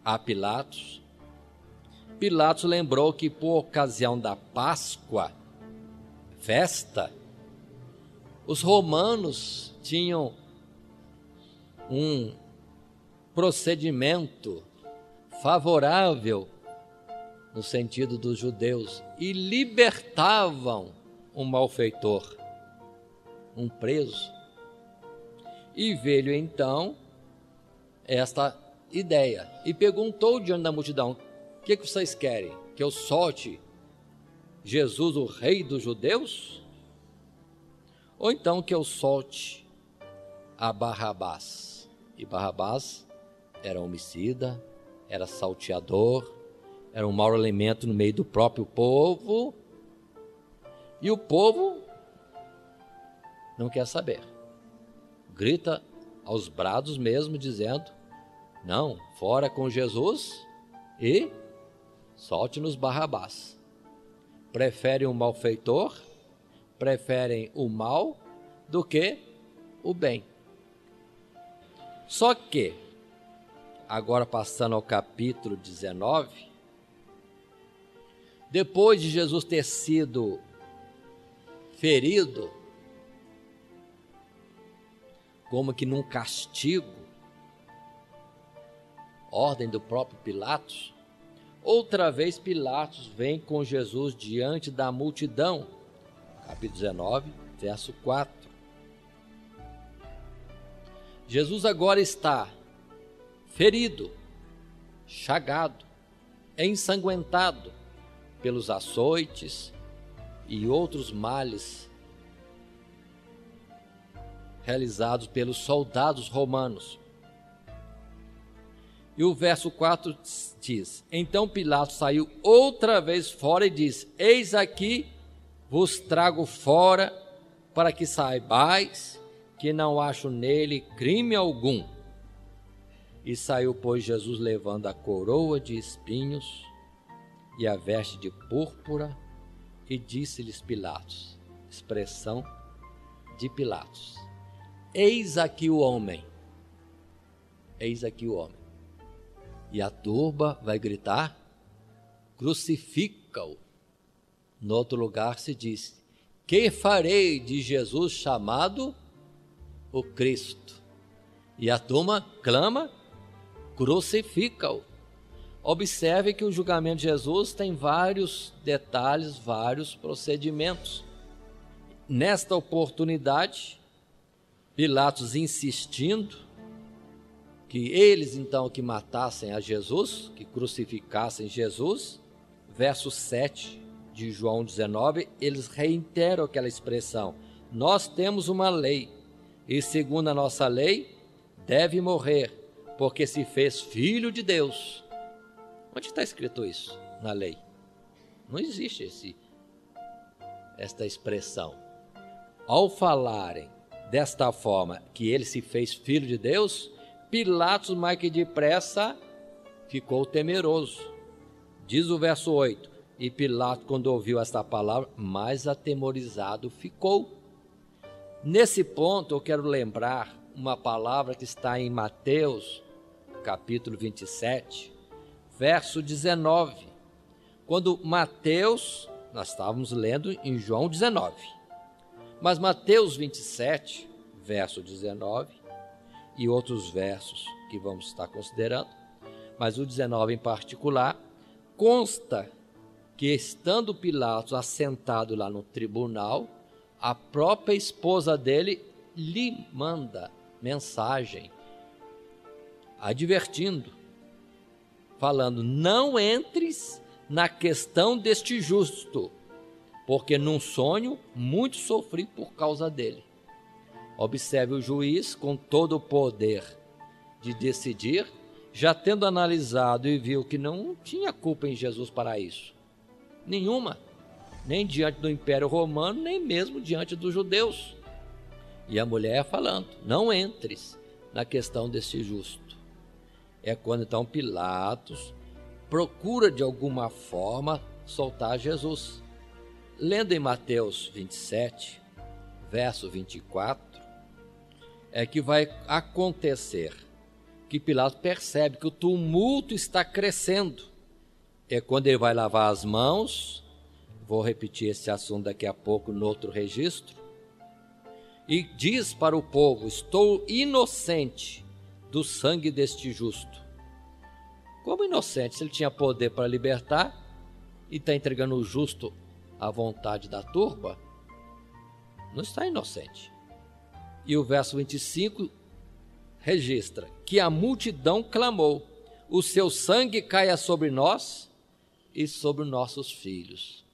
a Pilatos, Pilatos lembrou que por ocasião da Páscoa, festa, os romanos tinham um procedimento favorável no sentido dos judeus e libertavam um malfeitor, um preso. E veio então esta ideia e perguntou diante da multidão: o que vocês querem? Que eu solte Jesus, o rei dos judeus? Ou então que eu solte a Barrabás? E Barrabás era homicida, era salteador, era um mau elemento no meio do próprio povo, e o povo não quer saber. Grita aos brados mesmo, dizendo: não, fora com Jesus e solte-nos Barrabás. Preferem o malfeitor, preferem o mal do que o bem. Só que, agora passando ao capítulo 19, depois de Jesus ter sido ferido, como que num castigo, ordem do próprio Pilatos, outra vez Pilatos vem com Jesus diante da multidão, capítulo 19, verso 4. Jesus agora está ferido, chagado, ensanguentado pelos açoites e outros males realizados pelos soldados romanos. E o verso 4 diz: então Pilatos saiu outra vez fora e disse: eis aqui vos trago fora, para que saibais que não acho nele crime algum. E saiu, pois, Jesus levando a coroa de espinhos e a veste de púrpura, e disse-lhes Pilatos, expressão de Pilatos: eis aqui o homem, eis aqui o homem. E a turba vai gritar: crucifica-o. No outro lugar se diz: que farei de Jesus chamado o Cristo? E a turma clama: crucifica-o. Observe que o julgamento de Jesus tem vários detalhes, vários procedimentos. Nesta oportunidade, Pilatos insistindo que eles então que matassem a Jesus, que crucificassem Jesus, verso 7 de João 19, eles reiteram aquela expressão: nós temos uma lei, e segundo a nossa lei, deve morrer, porque se fez filho de Deus. Onde está escrito isso na lei? Não existe esta expressão. Ao falarem desta forma, que ele se fez filho de Deus, Pilatos, mais que depressa, ficou temeroso. Diz o verso 8: e Pilatos, quando ouviu esta palavra, mais atemorizado ficou. Nesse ponto, eu quero lembrar uma palavra que está em Mateus, capítulo 27, verso 19. Quando Mateus, nós estávamos lendo em João 19, mas Mateus 27, verso 19, e outros versos que vamos estar considerando, mas o 19 em particular, consta que, estando Pilatos assentado lá no tribunal, a própria esposa dele lhe manda mensagem, advertindo, falando: não entres na questão deste justo, porque num sonho muito sofri por causa dele. Observe o juiz, com todo o poder de decidir, já tendo analisado e viu que não tinha culpa em Jesus para isso. Nenhuma. Nem diante do Império Romano, nem mesmo diante dos judeus. E a mulher falando: não entres na questão desse justo. É quando então Pilatos procura de alguma forma soltar Jesus. Lendo em Mateus 27, verso 24, é que vai acontecer que Pilatos percebe que o tumulto está crescendo. É quando ele vai lavar as mãos, vou repetir esse assunto daqui a pouco no outro registro, e diz para o povo: estou inocente do sangue deste justo. Como inocente? Se ele tinha poder para libertar e está entregando o justo à vontade da turba, não está inocente. E o verso 25 registra que a multidão clamou: o seu sangue caia sobre nós e sobre nossos filhos.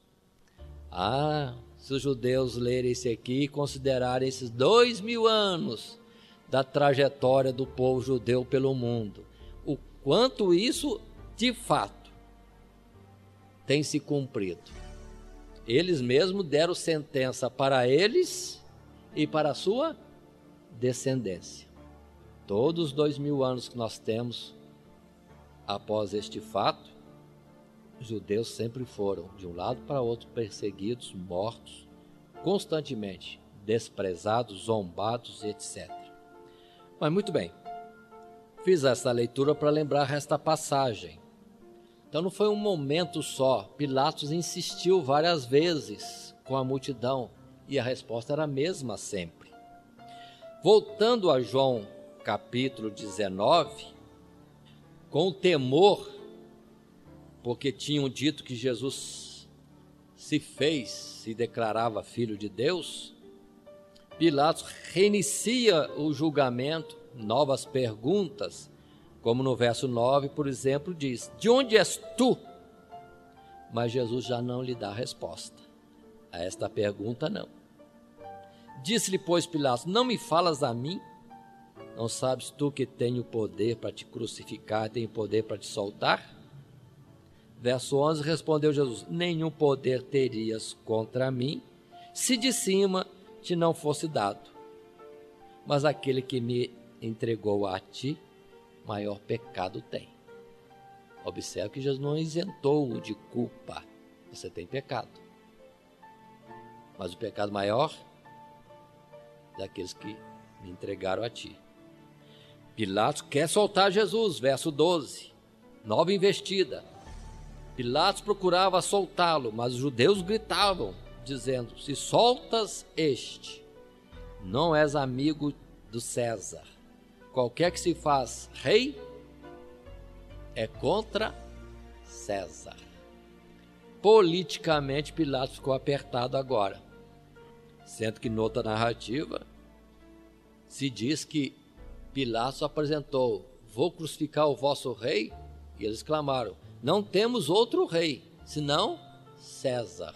Se os judeus lerem isso aqui e considerarem esses 2000 anos da trajetória do povo judeu pelo mundo, o quanto isso de fato tem se cumprido. Eles mesmos deram sentença para eles e para a sua descendência. Todos os 2000 anos que nós temos após este fato, os judeus sempre foram de um lado para outro perseguidos, mortos, constantemente desprezados, zombados, etc. Mas muito bem, fiz essa leitura para lembrar esta passagem. Então não foi um momento só. Pilatos insistiu várias vezes com a multidão e a resposta era a mesma sempre. Voltando a João capítulo 19, com o temor, porque tinham dito que Jesus se declarava filho de Deus, Pilatos reinicia o julgamento, novas perguntas, como no verso 9, por exemplo, diz: de onde és tu? Mas Jesus já não lhe dá resposta a esta pergunta, não. Disse-lhe, pois, Pilatos: não me falas a mim? Não sabes tu que tenho poder para te crucificar, tenho poder para te soltar? Verso 11, respondeu Jesus: nenhum poder terias contra mim, se de cima te não fosse dado. Mas aquele que me entregou a ti, maior pecado tem. Observe que Jesus não isentou-o de culpa. Você tem pecado. Mas o pecado maior é daqueles que me entregaram a ti. Pilatos quer soltar Jesus, verso 12. Nova investida. Pilatos procurava soltá-lo, mas os judeus gritavam, dizendo: se soltas este, não és amigo do César. Qualquer que se faz rei é contra César. Politicamente, Pilatos ficou apertado agora, sendo que noutra narrativa se diz que Pilatos apresentou: vou crucificar o vosso rei? E eles clamaram: não temos outro rei, senão César.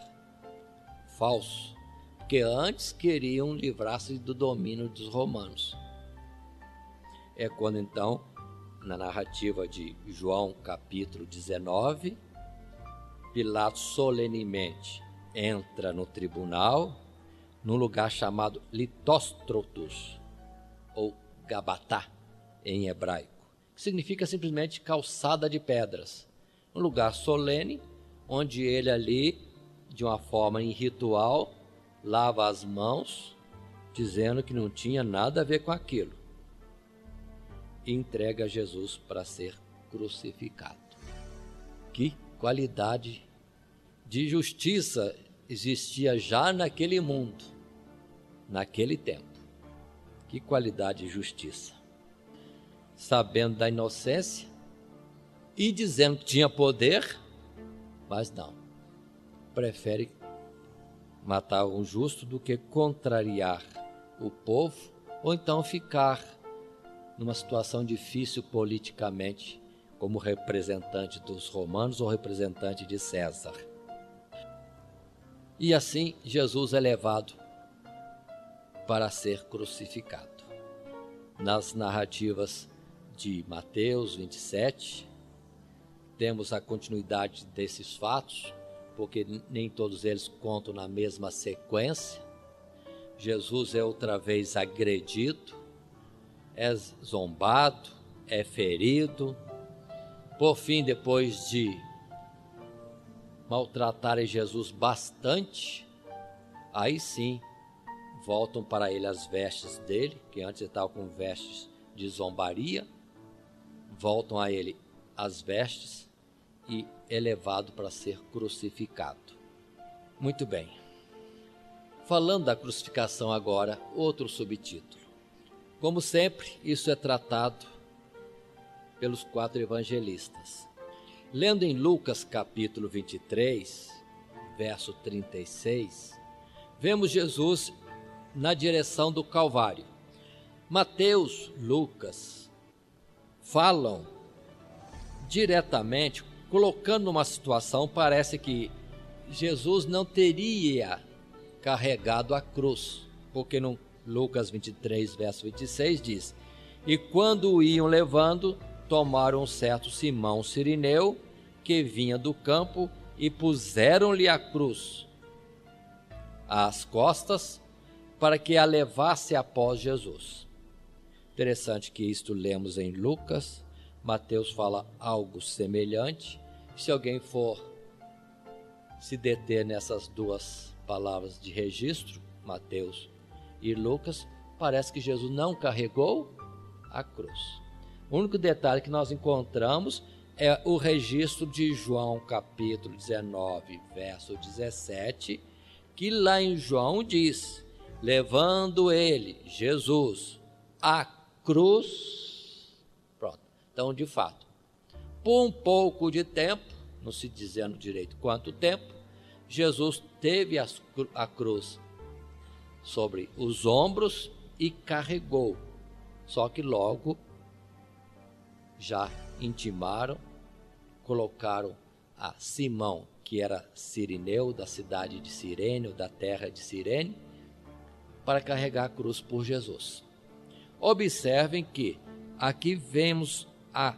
Falso, porque antes queriam livrar-se do domínio dos romanos. É quando então, na narrativa de João capítulo 19, Pilatos solenemente entra no tribunal, num lugar chamado Litóstrotos, ou Gabatá, em hebraico, que significa simplesmente calçada de pedras. Um lugar solene, onde ele ali, de uma forma ritual, lava as mãos, dizendo que não tinha nada a ver com aquilo, e entrega Jesus para ser crucificado. Que qualidade de justiça existia já naquele mundo, naquele tempo. Que qualidade de justiça. Sabendo da inocência e dizendo que tinha poder, mas não. Prefere matar um justo do que contrariar o povo, ou então ficar numa situação difícil politicamente, como representante dos romanos ou representante de César. E assim Jesus é levado para ser crucificado. Nas narrativas de Mateus 27, temos a continuidade desses fatos, porque nem todos eles contam na mesma sequência. Jesus é outra vez agredido, é zombado, é ferido. Por fim, depois de maltratarem Jesus bastante, aí sim voltam para ele as vestes dele, que antes ele estava com vestes de zombaria, voltam a ele as vestes e é levado para ser crucificado. Muito bem. Falando da crucificação agora, outro subtítulo. Como sempre, isso é tratado pelos 4 evangelistas. Lendo em Lucas capítulo 23, verso 36, vemos Jesus na direção do Calvário. Mateus, Lucas falam diretamente, colocando numa situação, parece que Jesus não teria carregado a cruz, porque no Lucas 23, verso 26 diz: e quando o iam levando, tomaram um certo Simão Cirineu, que vinha do campo, e puseram-lhe a cruz às costas, para que a levasse após Jesus. Interessante que isto lemos em Lucas. Mateus fala algo semelhante. Se alguém for se deter nessas duas palavras de registro, Mateus e Lucas, parece que Jesus não carregou a cruz. O único detalhe que nós encontramos é o registro de João capítulo 19, verso 17, que lá em João diz: levando ele, Jesus, a cruz. Pronto. Então, de fato, por um pouco de tempo, não se dizendo direito quanto tempo, Jesus teve a cruz sobre os ombros e carregou. Só que logo já intimaram, colocaram a Simão, que era Cirineu, da cidade de Cirene, ou da terra de Cirene, para carregar a cruz por Jesus. Observem que aqui vemos a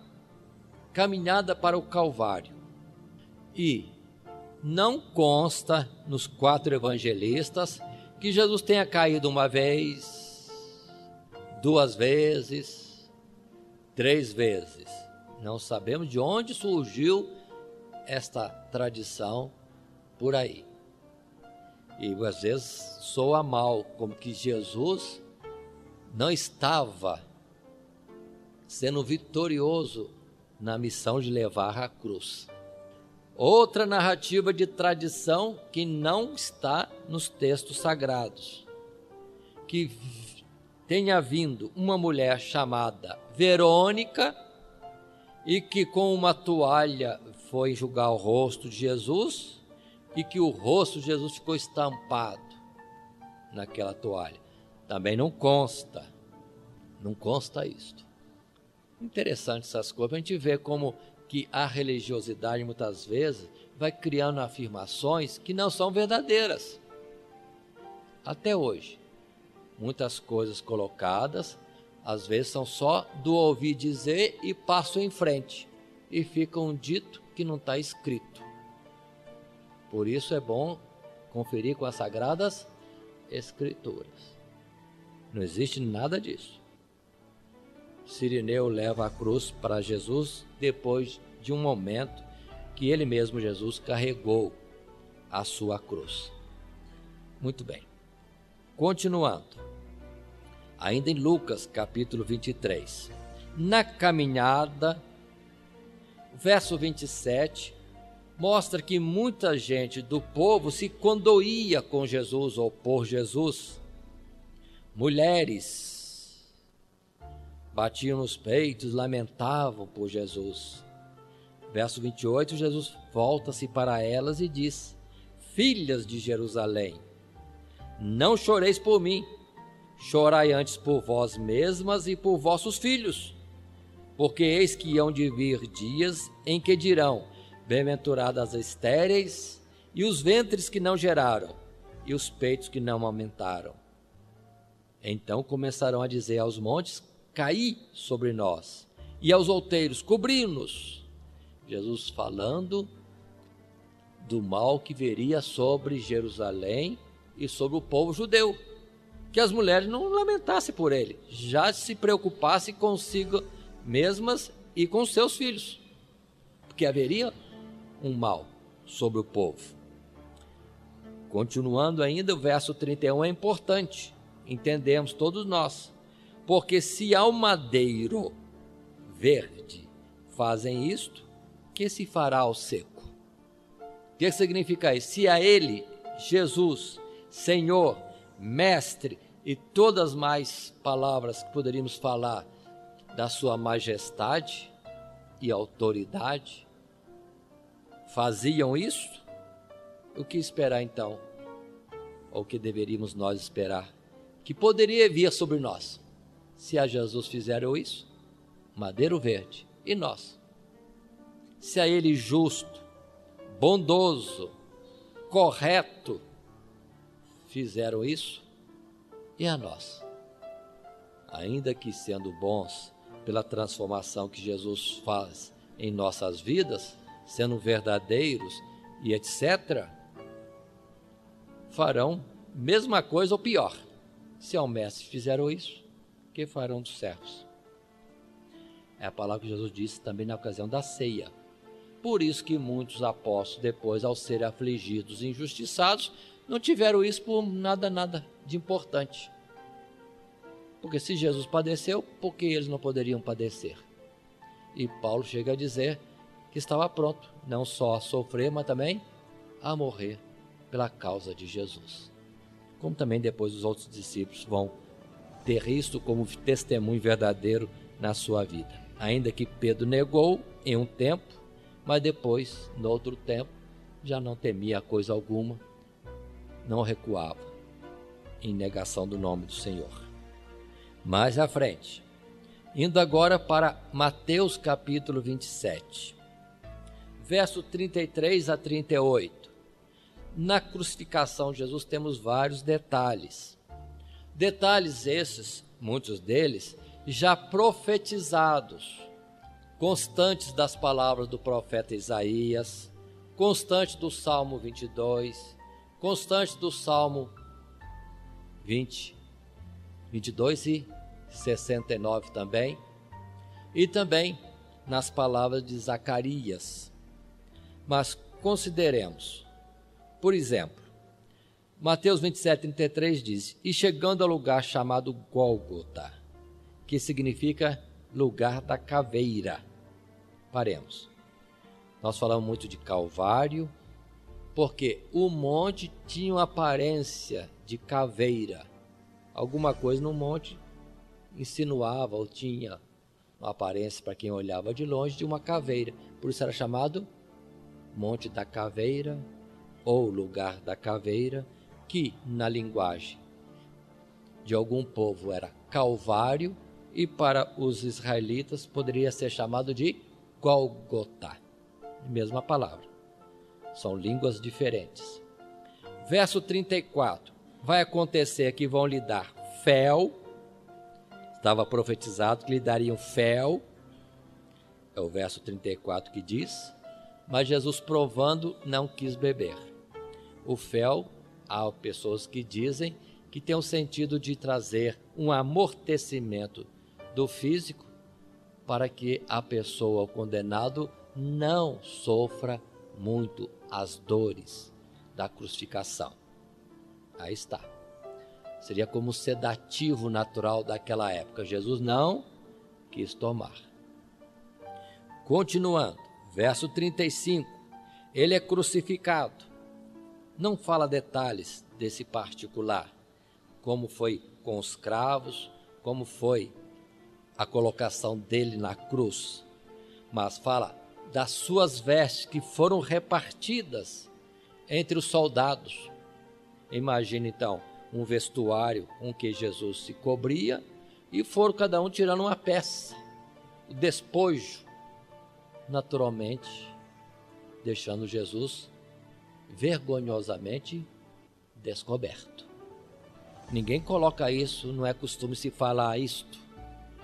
caminhada para o Calvário e não consta nos 4 evangelistas que Jesus tenha caído uma vez, 2 vezes, 3 vezes. Não sabemos de onde surgiu esta tradição por aí. E às vezes soa mal, como que Jesus não estava sendo vitorioso na missão de levar a cruz. Outra narrativa de tradição que não está nos textos sagrados, que tenha vindo uma mulher chamada Verônica e que com uma toalha foi enxugar o rosto de Jesus e que o rosto de Jesus ficou estampado naquela toalha. Também não consta isto. Interessante essas coisas, a gente vê como que a religiosidade muitas vezes vai criando afirmações que não são verdadeiras. Até hoje, muitas coisas colocadas, às vezes são só do ouvir dizer e passam em frente, e fica um dito que não está escrito. Por isso é bom conferir com as Sagradas Escrituras. Não existe nada disso. Cirineu leva a cruz para Jesus depois de um momento que ele mesmo, Jesus, carregou a sua cruz. Muito bem. Continuando. Ainda em Lucas, capítulo 23. Na caminhada, verso 27, mostra que muita gente do povo se condoía com Jesus ou por Jesus. Mulheres batiam nos peitos, lamentavam por Jesus. Verso 28, Jesus volta-se para elas e diz: Filhas de Jerusalém, não choreis por mim, chorai antes por vós mesmas e por vossos filhos, porque eis que hão de vir dias em que dirão: bem-aventuradas as estéreis, e os ventres que não geraram, e os peitos que não amamentaram. Então começarão a dizer aos montes: caí sobre nós, e aos outeiros: cobri-nos. Jesus falando do mal que viria sobre Jerusalém e sobre o povo judeu, que as mulheres não lamentassem por ele, já se preocupassem consigo mesmas e com seus filhos, porque haveria um mal sobre o povo. Continuando ainda, o verso 31 é importante, entendemos todos nós, porque se ao madeiro verde fazem isto, que se fará ao seco? O que significa isso? Se a ele, Jesus, Senhor, Mestre e todas as mais palavras que poderíamos falar da sua majestade e autoridade, faziam isso, o que esperar então? Ou o que deveríamos nós esperar? Que poderia vir sobre nós, se a Jesus fizeram isso? Madeiro verde. E nós? Se a ele justo, bondoso, correto, fizeram isso, e a nós? Ainda que sendo bons pela transformação que Jesus faz em nossas vidas, sendo verdadeiros e etc., farão mesma coisa ou pior. Se ao mestre fizeram isso, que farão dos servos? É a palavra que Jesus disse também na ocasião da ceia. Por isso que muitos apóstolos, depois, ao serem afligidos e injustiçados, não tiveram isso por nada de importante. Porque se Jesus padeceu, por que eles não poderiam padecer? E Paulo chega a dizer que estava pronto, não só a sofrer, mas também a morrer pela causa de Jesus. Como também depois os outros discípulos vão ter isto como testemunho verdadeiro na sua vida. Ainda que Pedro negou em um tempo, mas depois, no outro tempo, já não temia coisa alguma, não recuava em negação do nome do Senhor. Mais à frente, indo agora para Mateus capítulo 27, verso 33 a 38. Na crucificação de Jesus temos vários detalhes. Detalhes esses, muitos deles, já profetizados, constantes das palavras do profeta Isaías, constante do Salmo 22, constante do Salmo 20, 22 e 69 também, e também nas palavras de Zacarias. Mas consideremos, por exemplo, Mateus 27, 33 diz: e chegando ao lugar chamado Gólgota, que significa lugar da caveira. Paremos. Nós falamos muito de Calvário, porque o monte tinha uma aparência de caveira. Alguma coisa no monte insinuava ou tinha uma aparência, para quem olhava de longe, de uma caveira. Por isso era chamado Monte da Caveira ou Lugar da Caveira, que na linguagem de algum povo era Calvário e para os israelitas poderia ser chamado de Gólgota. Mesma palavra. São línguas diferentes. Verso 34. Vai acontecer que vão lhe dar fel. Estava profetizado que lhe dariam fel. É o verso 34 que diz. Mas Jesus, provando, não quis beber. O fel, há pessoas que dizem que tem o sentido de trazer um amortecimento do físico para que a pessoa, o condenado, não sofra muito as dores da crucificação. Aí está. Seria como o sedativo natural daquela época. Jesus não quis tomar. Continuando, verso 35. Ele é crucificado. Não fala detalhes desse particular, como foi com os cravos, como foi a colocação dele na cruz, mas fala das suas vestes que foram repartidas entre os soldados. Imagina então um vestuário com que Jesus se cobria e foram cada um tirando uma peça, o despojo, naturalmente deixando Jesus vergonhosamente descoberto. Ninguém coloca isso, não é costume se falar isto,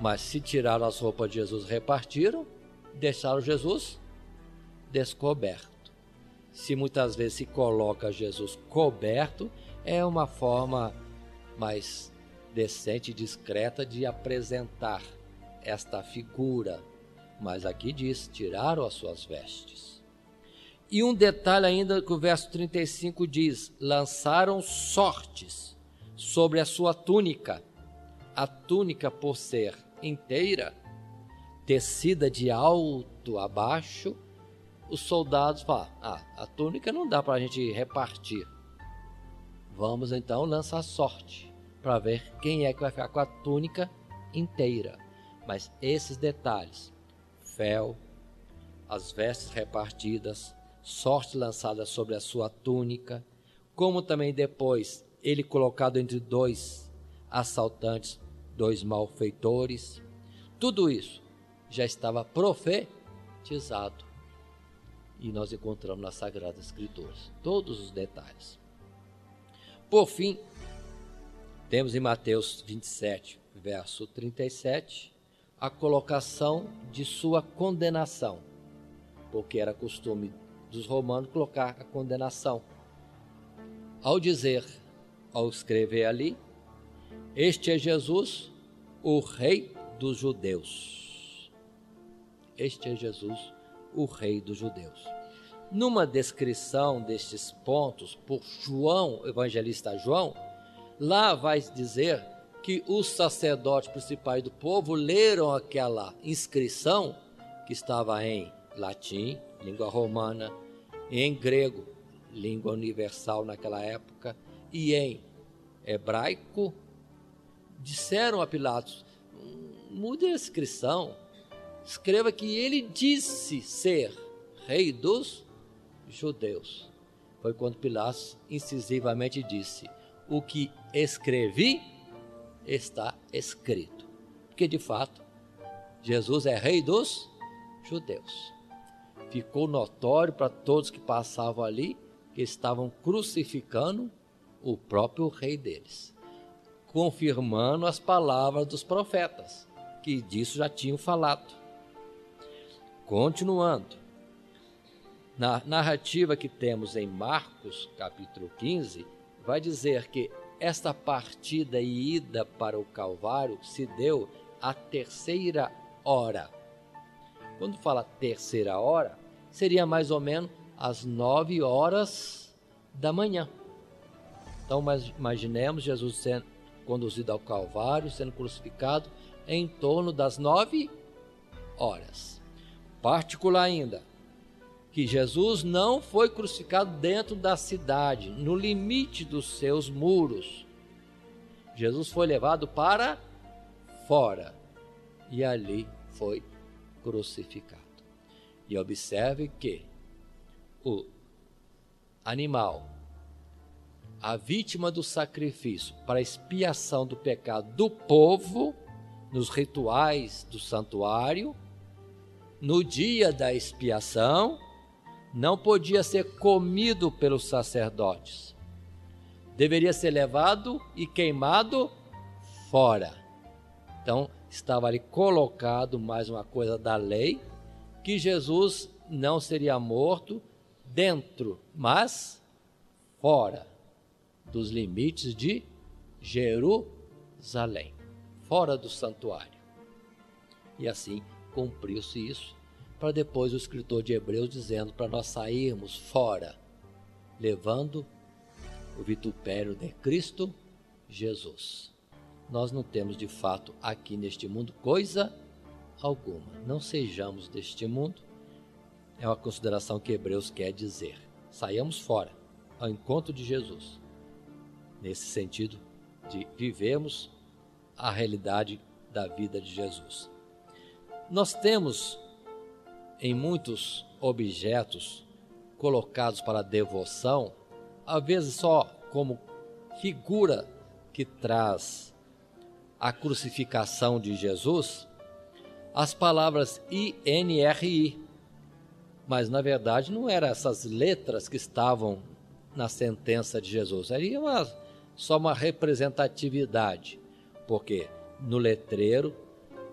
mas se tiraram as roupas de Jesus, repartiram, deixaram Jesus descoberto. Se muitas vezes se coloca Jesus coberto, é uma forma mais decente e discreta de apresentar esta figura. Mas aqui diz, tiraram as suas vestes. E um detalhe ainda que o verso 35 diz, lançaram sortes sobre a sua túnica. A túnica, por ser inteira, tecida de alto a baixo, os soldados falam, a túnica não dá para a gente repartir. Vamos então lançar sorte para ver quem é que vai ficar com a túnica inteira. Mas esses detalhes, fel, as vestes repartidas, sorte lançada sobre a sua túnica, como também depois ele colocado entre dois assaltantes, dois malfeitores, tudo isso já estava profetizado. E nós encontramos nas Sagradas Escrituras todos os detalhes. Por fim, temos em Mateus 27, verso 37, a colocação de sua condenação, porque era costume dos romanos colocar a condenação. Ao dizer, ao escrever ali, este é Jesus, o Rei dos Judeus. Este é Jesus, o Rei dos Judeus. Numa descrição destes pontos por João, o evangelista João, lá vai dizer que os sacerdotes principais do povo leram aquela inscrição que estava em latim, língua romana, em grego, língua universal naquela época, e em hebraico, disseram a Pilatos, mude a inscrição, escreva que ele disse ser rei dos judeus. Foi quando Pilatos incisivamente disse, o que escrevi está escrito. Porque de fato, Jesus é rei dos judeus. Ficou notório para todos que passavam ali que estavam crucificando o próprio rei deles. confirmando as palavras dos profetas, que disso já tinham falado. Continuando, na narrativa que temos em Marcos, capítulo 15, vai dizer que esta partida e ida para o Calvário se deu à terceira hora. Quando fala terceira hora, seria mais ou menos às 9 horas da manhã. Então, imaginemos Jesus sendo conduzido ao Calvário, sendo crucificado em torno das 9 horas. Particular ainda, que Jesus não foi crucificado dentro da cidade, no limite dos seus muros. Jesus foi levado para fora e ali foi crucificado. E observe que o animal, a vítima do sacrifício para expiação do pecado do povo, nos rituais do santuário, no dia da expiação, não podia ser comido pelos sacerdotes. Deveria ser levado e queimado fora. Então, estava ali colocado mais uma coisa da lei, que Jesus não seria morto dentro, mas fora dos limites de Jerusalém, fora do santuário. E assim cumpriu-se isso, para depois o escritor de Hebreus dizendo para nós sairmos fora, levando o vitupério de Cristo Jesus. Nós não temos de fato aqui neste mundo coisa alguma. Não sejamos deste mundo. É uma consideração que Hebreus quer dizer. Saiamos fora, ao encontro de Jesus. Nesse sentido de vivermos a realidade da vida de Jesus. Nós temos em muitos objetos colocados para devoção, às vezes só como figura que traz a crucificação de Jesus, as palavras INRI, mas na verdade não eram essas letras que estavam na sentença de Jesus, era só uma representatividade, porque no letreiro,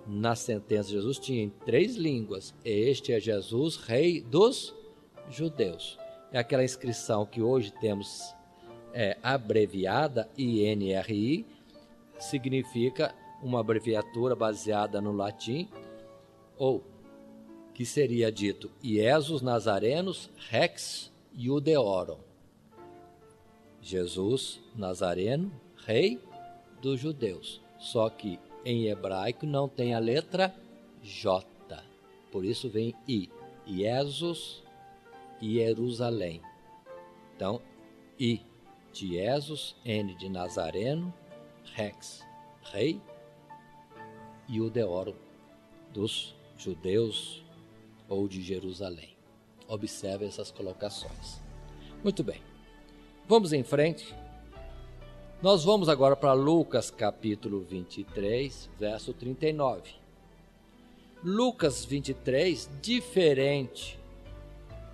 na sentença de Jesus, tinha em 3 línguas: este é Jesus, Rei dos Judeus. É aquela inscrição que hoje temos abreviada, INRI, significa uma abreviatura baseada no latim, ou que seria dito Iesus Nazarenus Rex Iudeorum. Jesus Nazareno, Rei dos Judeus. Só que em hebraico não tem a letra J, por isso vem I, Iesus, Jerusalém. Então, I de Jesus, N de Nazareno, Rex, Rei, e o Deorum, dos judeus ou de Jerusalém. Observe essas colocações. Muito bem, vamos em frente. Nós vamos agora para Lucas capítulo 23, verso 39. Lucas 23, diferente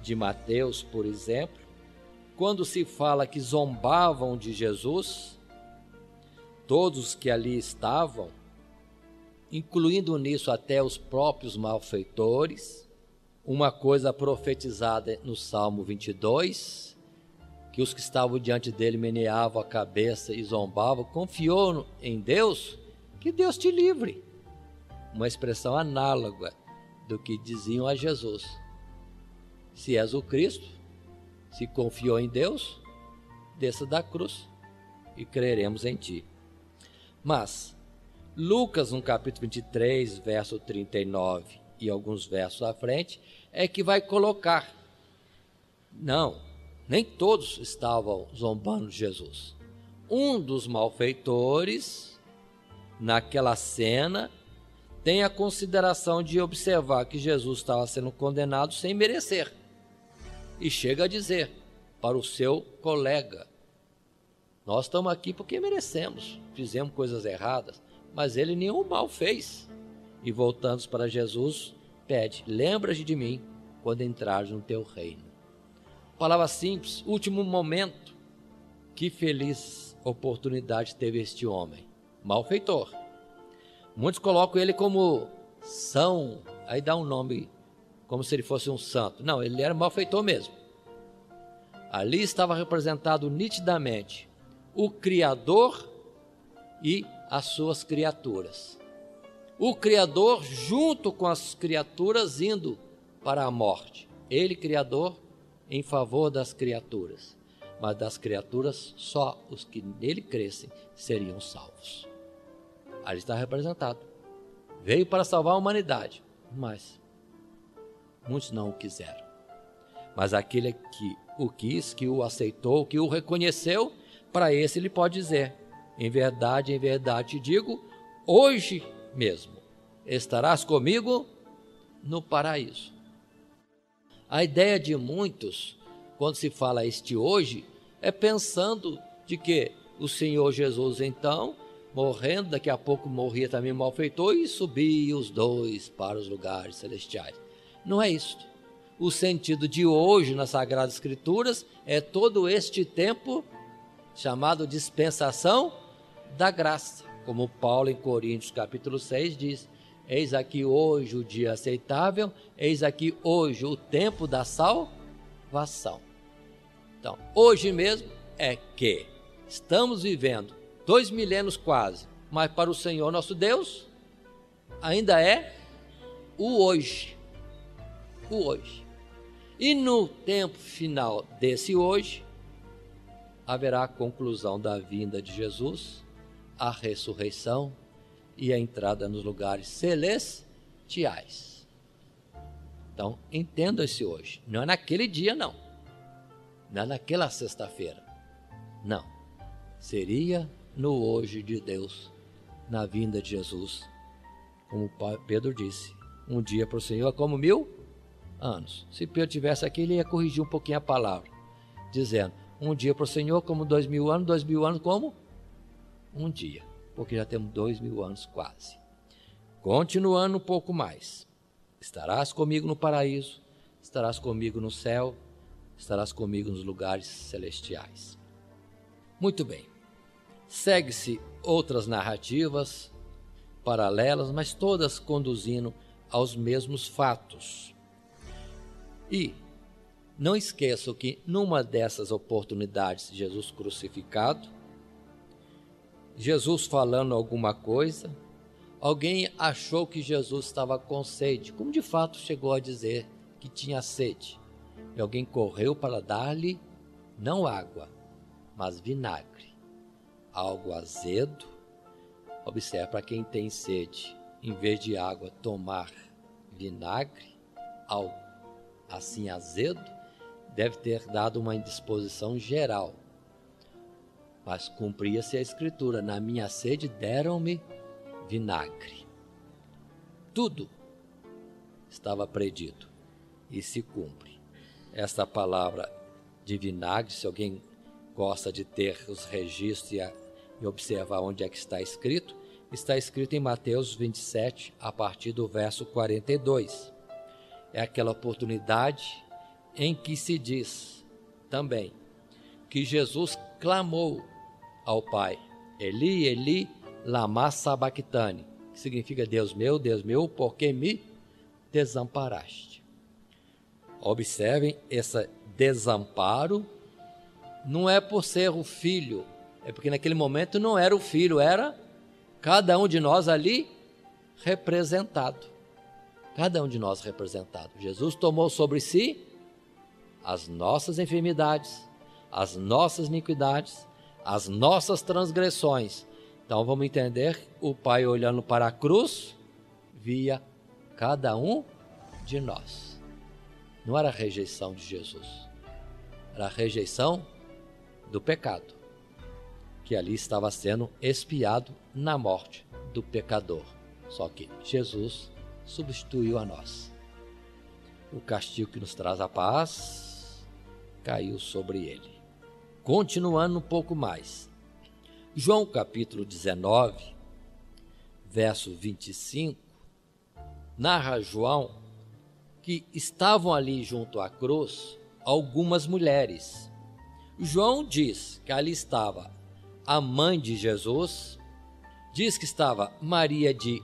de Mateus, por exemplo, quando se fala que zombavam de Jesus, todos que ali estavam, incluindo nisso até os próprios malfeitores, uma coisa profetizada no Salmo 22, que os que estavam diante dele meneavam a cabeça e zombavam, confiou em Deus, que Deus te livre. Uma expressão análoga do que diziam a Jesus. Se és o Cristo, se confiou em Deus, desça da cruz e creremos em ti. Mas Lucas, no capítulo 23, verso 39 e alguns versos à frente, é que vai colocar, não, nem todos estavam zombando de Jesus. Um dos malfeitores, naquela cena, tem a consideração de observar que Jesus estava sendo condenado sem merecer. E chega a dizer para o seu colega: nós estamos aqui porque merecemos, fizemos coisas erradas, mas ele nenhum mal fez. E voltando para Jesus, pede: lembra-te de mim quando entrares no teu reino. Palavra simples, último momento. Que feliz oportunidade teve este homem malfeitor. Muitos colocam ele como São, aí dá um nome como se ele fosse um santo. Não, ele era malfeitor mesmo. Ali estava representado nitidamente o Criador e as suas criaturas. O Criador junto com as criaturas indo para a morte. Ele, Criador, em favor das criaturas. Mas das criaturas, só os que nele crescem seriam salvos. Ali está representado. Veio para salvar a humanidade, mas muitos não o quiseram. Mas aquele que o quis, que o aceitou, que o reconheceu, para esse ele pode dizer: em verdade te digo, hoje mesmo estarás comigo no paraíso. A ideia de muitos, quando se fala este hoje, é pensando de que o Senhor Jesus, então, morrendo, daqui a pouco morria também malfeitor e subia os dois para os lugares celestiais. Não é isto. O sentido de hoje nas Sagradas Escrituras é todo este tempo chamado dispensação da graça. Como Paulo em Coríntios capítulo 6 diz: eis aqui hoje o dia aceitável, eis aqui hoje o tempo da salvação. Então, hoje mesmo é que estamos vivendo 2 milênios quase, mas para o Senhor nosso Deus ainda é o hoje. O hoje. E no tempo final desse hoje, haverá a conclusão da vinda de Jesus, a ressurreição e a entrada nos lugares celestiais. Então, entenda esse hoje. Não é naquele dia, não. Não é naquela sexta-feira. Não. Seria no hoje de Deus, na vinda de Jesus. Como Pedro disse, um dia para o Senhor é como 1000 anos. Se Pedro tivesse aqui, ele ia corrigir um pouquinho a palavra, dizendo: um dia para o Senhor como 2000 anos, 2000 anos como um dia, porque já temos 2000 anos quase. Continuando um pouco mais: estarás comigo no paraíso, estarás comigo no céu, estarás comigo nos lugares celestiais. Muito bem. Segue-se outras narrativas paralelas, mas todas conduzindo aos mesmos fatos. E não esqueçam que numa dessas oportunidades, Jesus crucificado, Jesus falando alguma coisa, alguém achou que Jesus estava com sede, como de fato chegou a dizer que tinha sede. E alguém correu para dar-lhe não água, mas vinagre, algo azedo. Observe, para quem tem sede, em vez de água, tomar vinagre, algo assim azedo, deve ter dado uma indisposição geral. Mas cumpria-se a Escritura: na minha sede deram-me vinagre. Tudo estava predito e se cumpre. Esta palavra de vinagre, se alguém gosta de ter os registros e observar onde é que está escrito em Mateus 27, a partir do verso 42. É aquela oportunidade em que se diz também que Jesus clamou ao Pai: Eli, Eli, lama sabachthani, que significa: Deus meu, por que me desamparaste? Observem, esse desamparo não é por ser o filho, é porque naquele momento não era o filho, era cada um de nós ali representado. Cada um de nós representado. Jesus tomou sobre si as nossas enfermidades, as nossas iniquidades, as nossas transgressões. Então vamos entender, o Pai olhando para a cruz, via cada um de nós. Não era a rejeição de Jesus, era a rejeição do pecado, que ali estava sendo expiado na morte do pecador. Só que Jesus substituiu a nós. O castigo que nos traz a paz caiu sobre ele. Continuando um pouco mais, João capítulo 19, verso 25, narra João que estavam ali junto à cruz algumas mulheres. João diz que ali estava a mãe de Jesus, diz que estava Maria de,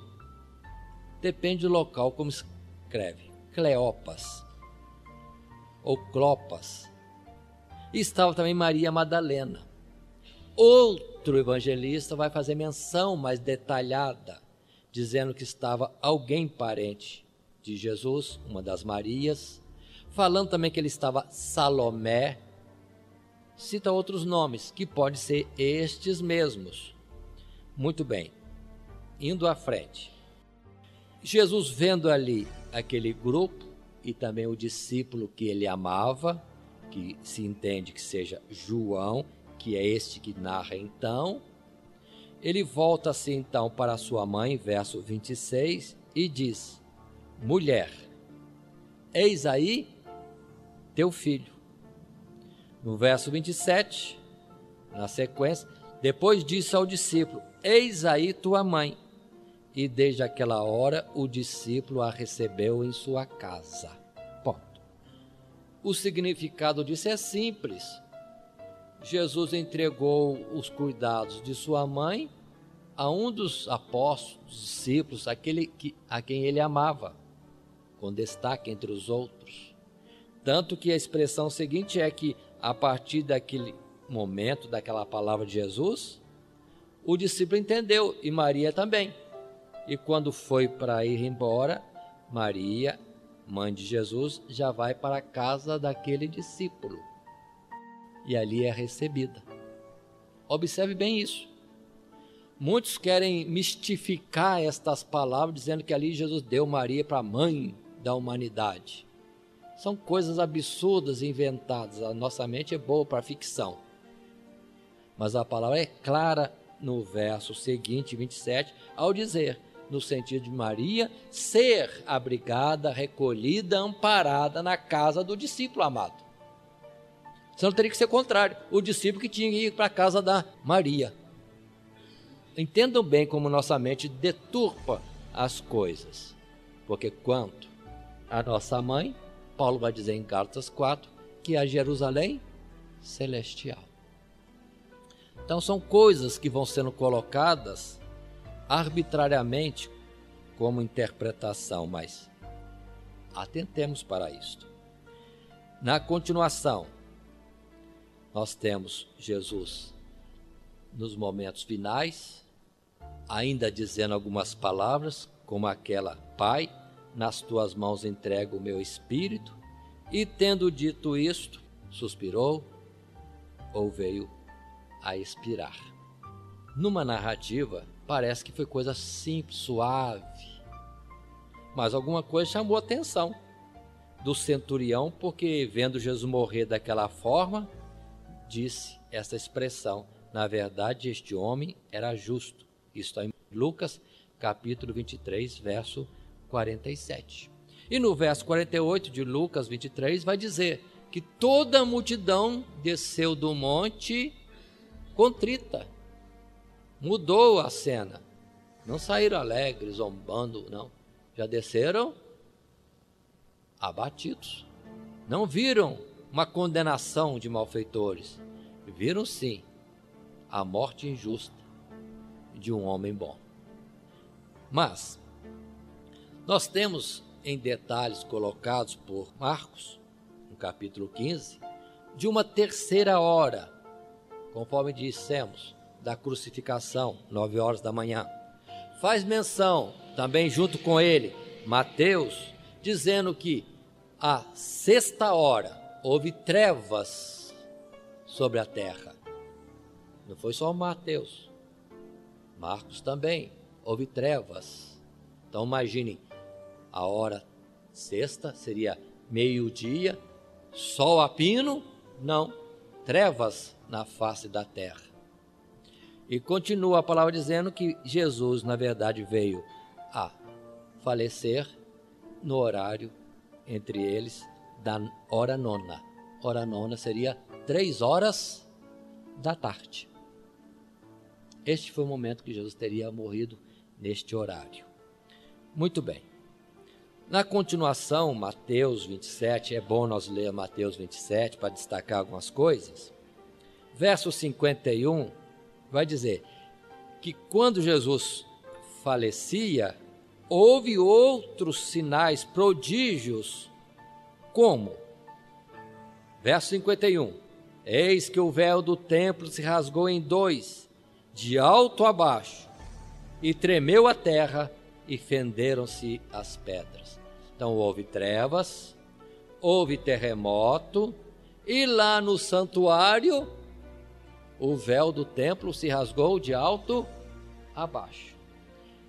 depende do local como escreve, Cleopas ou Clopas, e estava também Maria Madalena. Outro evangelista vai fazer menção mais detalhada, dizendo que estava alguém parente de Jesus, uma das Marias, falando também que ele estava Salomé, cita outros nomes, que podem ser estes mesmos. Muito bem, indo à frente. Jesus vendo ali aquele grupo e também o discípulo que ele amava, que se entende que seja João, que é este que narra então, ele volta-se então para sua mãe, verso 26, e diz: mulher, eis aí teu filho. No verso 27, na sequência, depois disse ao discípulo: eis aí tua mãe. E desde aquela hora o discípulo a recebeu em sua casa. Ponto. O significado disso é simples. Jesus entregou os cuidados de sua mãe a um dos apóstolos, discípulos, aquele a quem ele amava, com destaque entre os outros. Tanto que a expressão seguinte é que, a partir daquele momento, daquela palavra de Jesus, o discípulo entendeu, e Maria também. E quando foi para ir embora, Maria, mãe de Jesus, já vai para a casa daquele discípulo. E ali é recebida. Observe bem isso. Muitos querem mistificar estas palavras, dizendo que ali Jesus deu Maria para a mãe da humanidade. São coisas absurdas inventadas. A nossa mente é boa para ficção. Mas a palavra é clara no verso seguinte, 27, ao dizer, no sentido de Maria ser abrigada, recolhida, amparada na casa do discípulo amado. Senão teria que ser o contrário, o discípulo que tinha que ir para a casa da Maria. Entendam bem como nossa mente deturpa as coisas. Porque quanto à nossa mãe, Paulo vai dizer em Gálatas 4, que é a Jerusalém celestial. Então são coisas que vão sendo colocadas arbitrariamente como interpretação, mas atentemos para isto. Na continuação, nós temos Jesus nos momentos finais, ainda dizendo algumas palavras, como aquela: Pai, nas tuas mãos entrego o meu espírito, e tendo dito isto, suspirou ou veio a expirar. Numa narrativa, parece que foi coisa simples, suave, mas alguma coisa chamou a atenção do centurião, porque vendo Jesus morrer daquela forma, disse essa expressão: na verdade este homem era justo. Isso está em Lucas capítulo 23, verso 47. E no verso 48 de Lucas 23 vai dizer que toda a multidão desceu do monte contrita. Mudou a cena. Não saíram alegres, zombando, não. Já desceram abatidos. Não viram uma condenação de malfeitores. Viram sim a morte injusta de um homem bom. Mas nós temos em detalhes colocados por Marcos, no capítulo 15, de uma terceira hora, conforme dissemos, da crucificação, 9 horas da manhã. Faz menção, também junto com ele, Mateus, dizendo que à sexta hora houve trevas sobre a terra. Não foi só Mateus, Marcos também, houve trevas. Então imaginem, a hora sexta seria meio-dia, sol a pino, não, trevas na face da terra. E continua a palavra dizendo que Jesus, na verdade, veio a falecer no horário, entre eles, da hora nona. Hora nona seria 3 horas da tarde. Este foi o momento que Jesus teria morrido neste horário. Muito bem. Na continuação, Mateus 27, é bom nós ler Mateus 27 para destacar algumas coisas. Verso 51 vai dizer: que quando Jesus falecia, houve outros sinais, prodígios, como? Verso 51. Eis que o véu do templo se rasgou em dois, de alto a baixo, e tremeu a terra, e fenderam-se as pedras. Então houve trevas, houve terremoto, e lá no santuário, o véu do templo se rasgou de alto a baixo.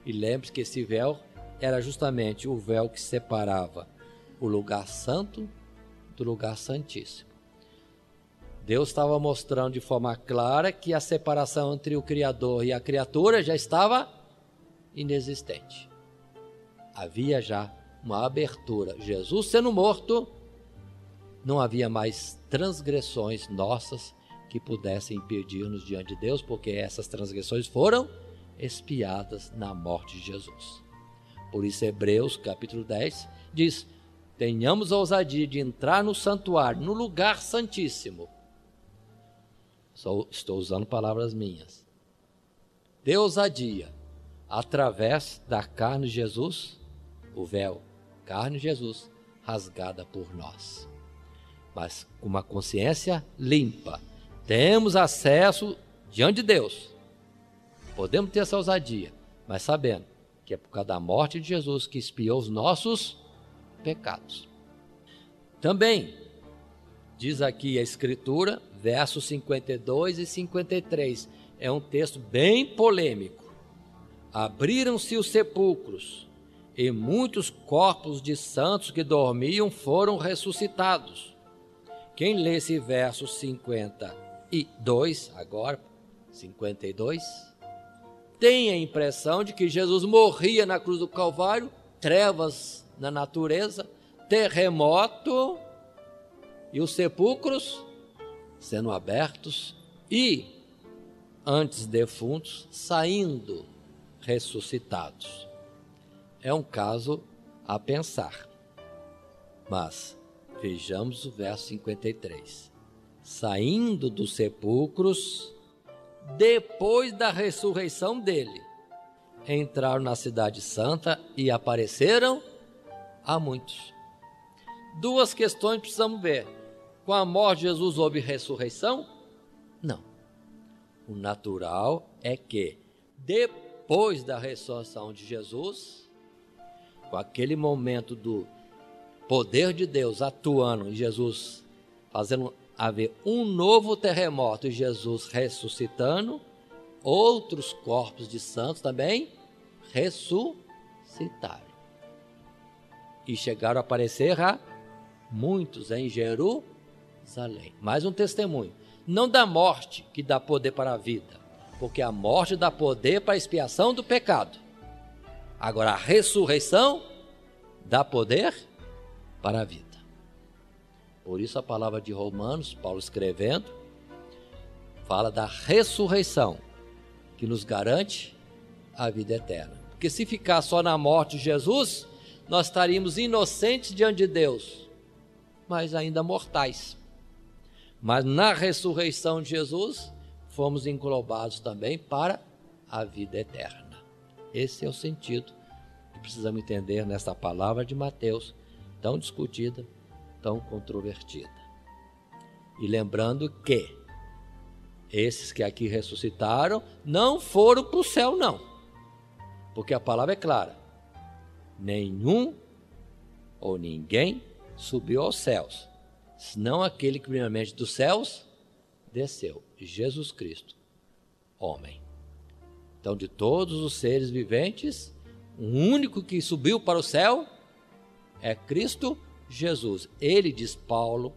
E lembre-se que esse véu era justamente o véu que separava o lugar santo do lugar santíssimo. Deus estava mostrando de forma clara que a separação entre o Criador e a criatura já estava inexistente. Havia já uma abertura. Jesus sendo morto, não havia mais transgressões nossas que pudessem impedir-nos diante de Deus, porque essas transgressões foram expiadas na morte de Jesus. Por isso Hebreus capítulo 10 diz: tenhamos a ousadia de entrar no santuário, no lugar santíssimo. Estou usando palavras minhas. De ousadia, através da carne de Jesus, o véu, carne de Jesus, rasgada por nós. Mas com uma consciência limpa. Temos acesso diante de Deus. Podemos ter essa ousadia, mas sabendo que é por causa da morte de Jesus que expiou os nossos pecados. Também diz aqui a Escritura, versos 52 e 53, é um texto bem polêmico. Abriram-se os sepulcros, e muitos corpos de santos que dormiam foram ressuscitados. Quem lê esse verso 52, agora, 52, tem a impressão de que Jesus morria na cruz do Calvário, trevas na natureza, terremoto e os sepulcros sendo abertos e antes defuntos saindo ressuscitados. É um caso a pensar. Mas vejamos o verso 53. Saindo dos sepulcros, depois da ressurreição dele, entraram na cidade santa e apareceram a muitos. Duas questões precisamos ver. Com a morte de Jesus houve ressurreição? Não. O natural é que depois da ressurreição de Jesus, com aquele momento do poder de Deus atuando e Jesus fazendo haver um novo terremoto e Jesus ressuscitando, outros corpos de santos também ressuscitaram. E chegaram a aparecer a muitos em Jerusalém. Mais um testemunho. Não da morte que dá poder para a vida, porque a morte dá poder para a expiação do pecado. Agora a ressurreição dá poder para a vida. Por isso a palavra de Romanos, Paulo escrevendo, fala da ressurreição, que nos garante a vida eterna. Porque se ficar só na morte de Jesus, nós estaríamos inocentes diante de Deus, mas ainda mortais. Mas na ressurreição de Jesus, fomos englobados também para a vida eterna. Esse é o sentido que precisamos entender nesta palavra de Mateus, tão discutida, tão controvertida. E lembrando que esses que aqui ressuscitaram não foram para o céu, não. Porque a palavra é clara. Nenhum ou ninguém subiu aos céus, senão aquele que primeiramente dos céus desceu, Jesus Cristo, homem. Então, de todos os seres viventes, o único que subiu para o céu é Cristo Jesus. Ele, diz Paulo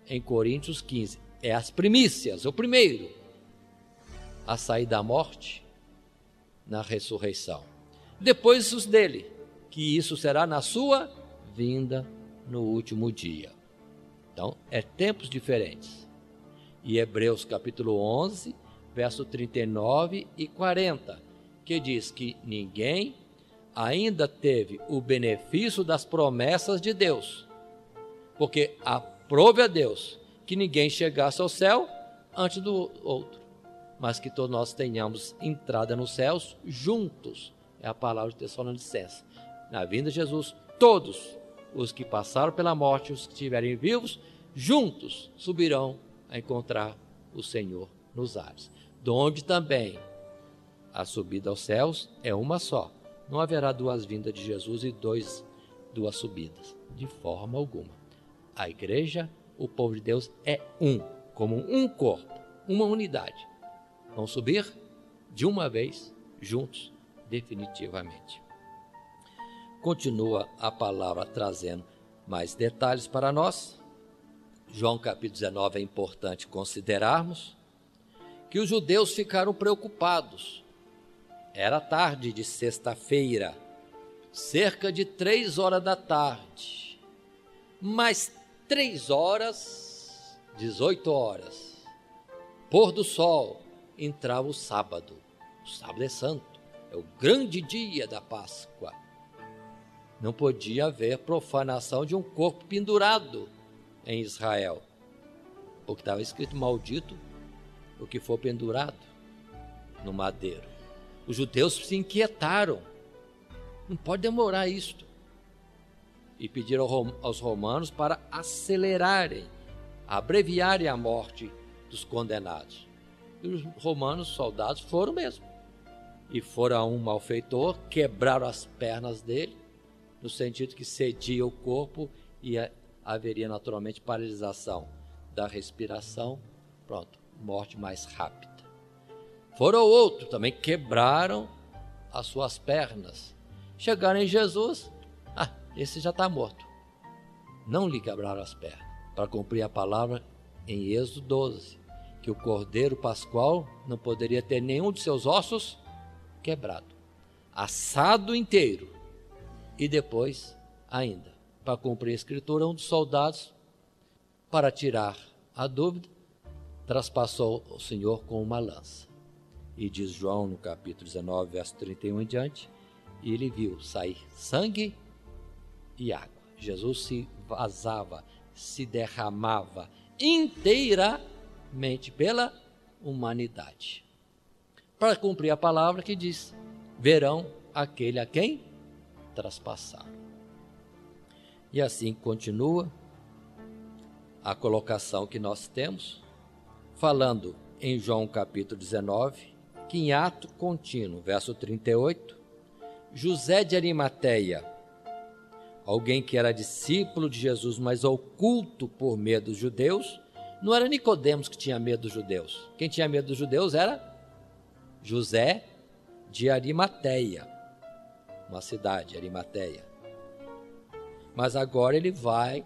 em Coríntios 15, é as primícias, o primeiro a sair da morte na ressurreição. Depois os dele, que isso será na sua vinda no último dia. Então, é tempos diferentes. E Hebreus capítulo 11, verso 39 e 40, que diz que ninguém ainda teve o benefício das promessas de Deus, porque aprove a Deus que ninguém chegasse ao céu antes do outro. mas que todos nós tenhamos entrada nos céus juntos. É a palavra de Tessalonicenses. Na vinda de Jesus, todos os que passaram pela morte, os que estiverem vivos, juntos subirão a encontrar o Senhor nos ares. Donde também a subida aos céus é uma só. Não haverá duas vindas de Jesus e duas subidas, de forma alguma. A igreja, o povo de Deus, é um, como um corpo, uma unidade. Vão subir de uma vez, juntos, definitivamente. Continua a palavra trazendo mais detalhes para nós. João capítulo 19 é importante considerarmos que os judeus ficaram preocupados. Era tarde de sexta-feira, cerca de 3 horas da tarde. Mais 3 horas, 18 horas, pôr do sol, entrava o sábado. O sábado é santo, é o grande dia da Páscoa. Não podia haver profanação de um corpo pendurado em Israel, porque estava escrito: maldito o que for pendurado no madeiro. Os judeus se inquietaram, não pode demorar isto, e pediram aos romanos para acelerarem, abreviarem a morte dos condenados. E os romanos, soldados, foram mesmo, e foram a um malfeitor, quebraram as pernas dele, no sentido que cedia o corpo e haveria naturalmente paralisação da respiração. Pronto, morte mais rápida. Foram outro, também quebraram as suas pernas. Chegaram em Jesus, esse já está morto. Não lhe quebraram as pernas, para cumprir a palavra em Êxodo 12, que o cordeiro pascual não poderia ter nenhum de seus ossos quebrado, assado inteiro. E depois, ainda, para cumprir a escritura, um dos soldados, para tirar a dúvida, traspassou o Senhor com uma lança. E diz João no capítulo 19, verso 31 em diante, e ele viu sair sangue e água. Jesus se vazava, se derramava inteiramente pela humanidade. Para cumprir a palavra que diz: verão aquele a quem traspassaram. E assim continua a colocação que nós temos, falando em João capítulo 19, que em ato contínuo, verso 38, José de Arimateia, alguém que era discípulo de Jesus, mas oculto por medo dos judeus, não era Nicodemos que tinha medo dos judeus. Quem tinha medo dos judeus era José de Arimateia, uma cidade, Arimateia. Mas agora ele vai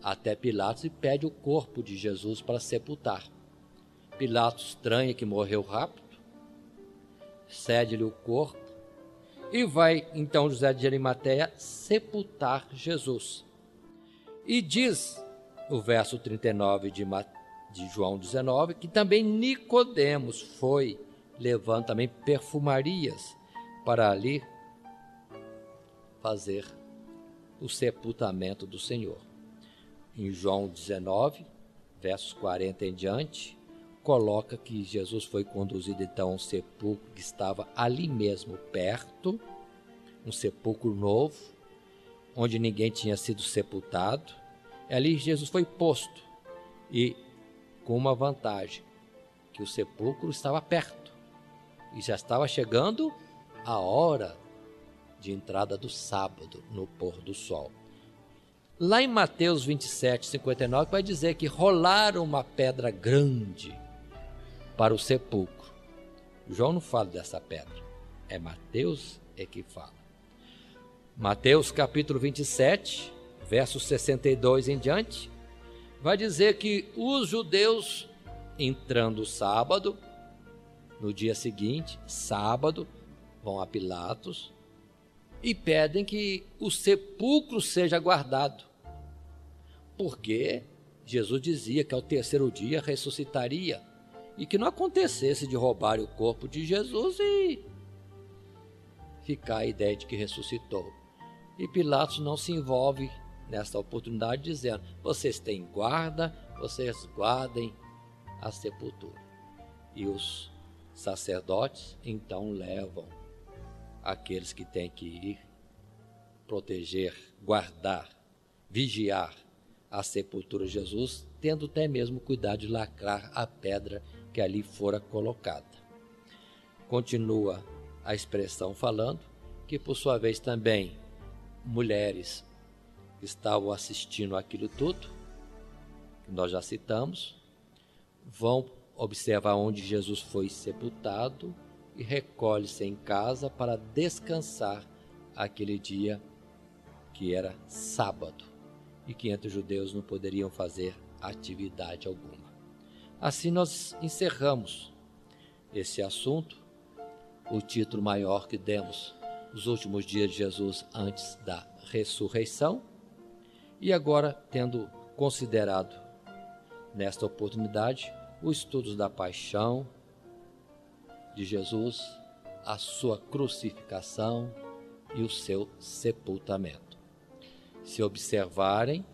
até Pilatos e pede o corpo de Jesus para sepultar. Pilatos estranha que morreu rápido, cede-lhe o corpo e vai então José de Arimateia sepultar Jesus. E diz o verso 39 de João 19 que também Nicodemos foi levando também perfumarias para ali fazer o sepultamento do Senhor. Em João 19, versos 40 em diante, coloca que Jesus foi conduzido então a um sepulcro que estava ali mesmo perto, um sepulcro novo, onde ninguém tinha sido sepultado. Ali Jesus foi posto, e com uma vantagem, que o sepulcro estava perto, e já estava chegando a hora de entrada do sábado, no pôr do sol. Lá em Mateus 27, 59, vai dizer que rolaram uma pedra grande para o sepulcro. João não fala dessa pedra, é Mateus que fala. Mateus capítulo 27, versos 62 em diante, vai dizer que os judeus, entrando sábado, no dia seguinte, sábado, vão a Pilatos e pedem que o sepulcro seja guardado, porque Jesus dizia que ao terceiro dia ressuscitaria, e que não acontecesse de roubar o corpo de Jesus e ficar a ideia de que ressuscitou. E Pilatos não se envolve nessa oportunidade, dizendo: vocês têm guarda, vocês guardem a sepultura. E os sacerdotes então levam aqueles que têm que ir proteger, guardar, vigiar a sepultura de Jesus, tendo até mesmo cuidado de lacrar a pedra que ali fora colocada. Continua a expressão falando que, por sua vez, também mulheres que estavam assistindo aquilo tudo, que nós já citamos, vão observar onde Jesus foi sepultado e recolhe-se em casa para descansar aquele dia que era sábado e que entre os judeus não poderiam fazer atividade alguma. Assim nós encerramos esse assunto, o título maior que demos, os últimos dias de Jesus antes da ressurreição, e agora, tendo considerado nesta oportunidade os estudos da paixão de Jesus, a sua crucificação e o seu sepultamento. Se observarem,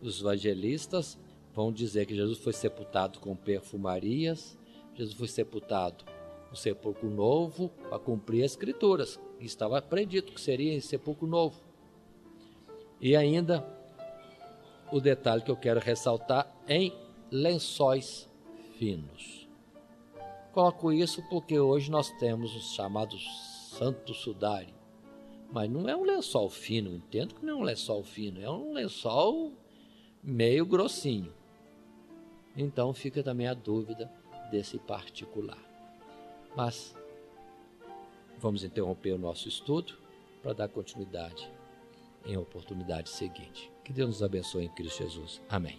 os evangelistas vão dizer que Jesus foi sepultado com perfumarias, Jesus foi sepultado no sepulcro novo para cumprir as escrituras, que estava predito que seria em sepulcro novo. E ainda o detalhe que eu quero ressaltar, em lençóis finos. Coloco isso porque hoje nós temos os chamados santo sudário, mas não é um lençol fino, entendo que não é um lençol fino, é um lençol meio grossinho. Então fica também a dúvida desse particular. Mas vamos interromper o nosso estudo para dar continuidade em oportunidade seguinte. Que Deus nos abençoe em Cristo Jesus. Amém.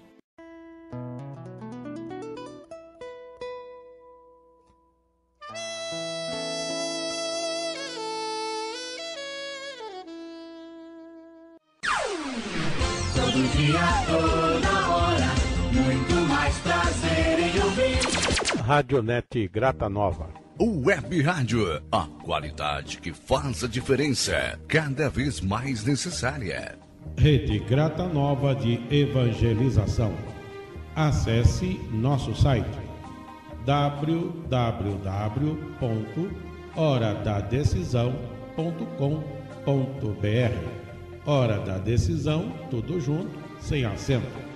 Todo dia, toda hora, muito mais prazer em ouvir. Radionet Grata Nova. O Web Rádio, a qualidade que faz a diferença, cada vez mais necessária. Rede Grata Nova de Evangelização. Acesse nosso site www.horadadecisão.com.br. Hora da Decisão, tudo junto, sem acento.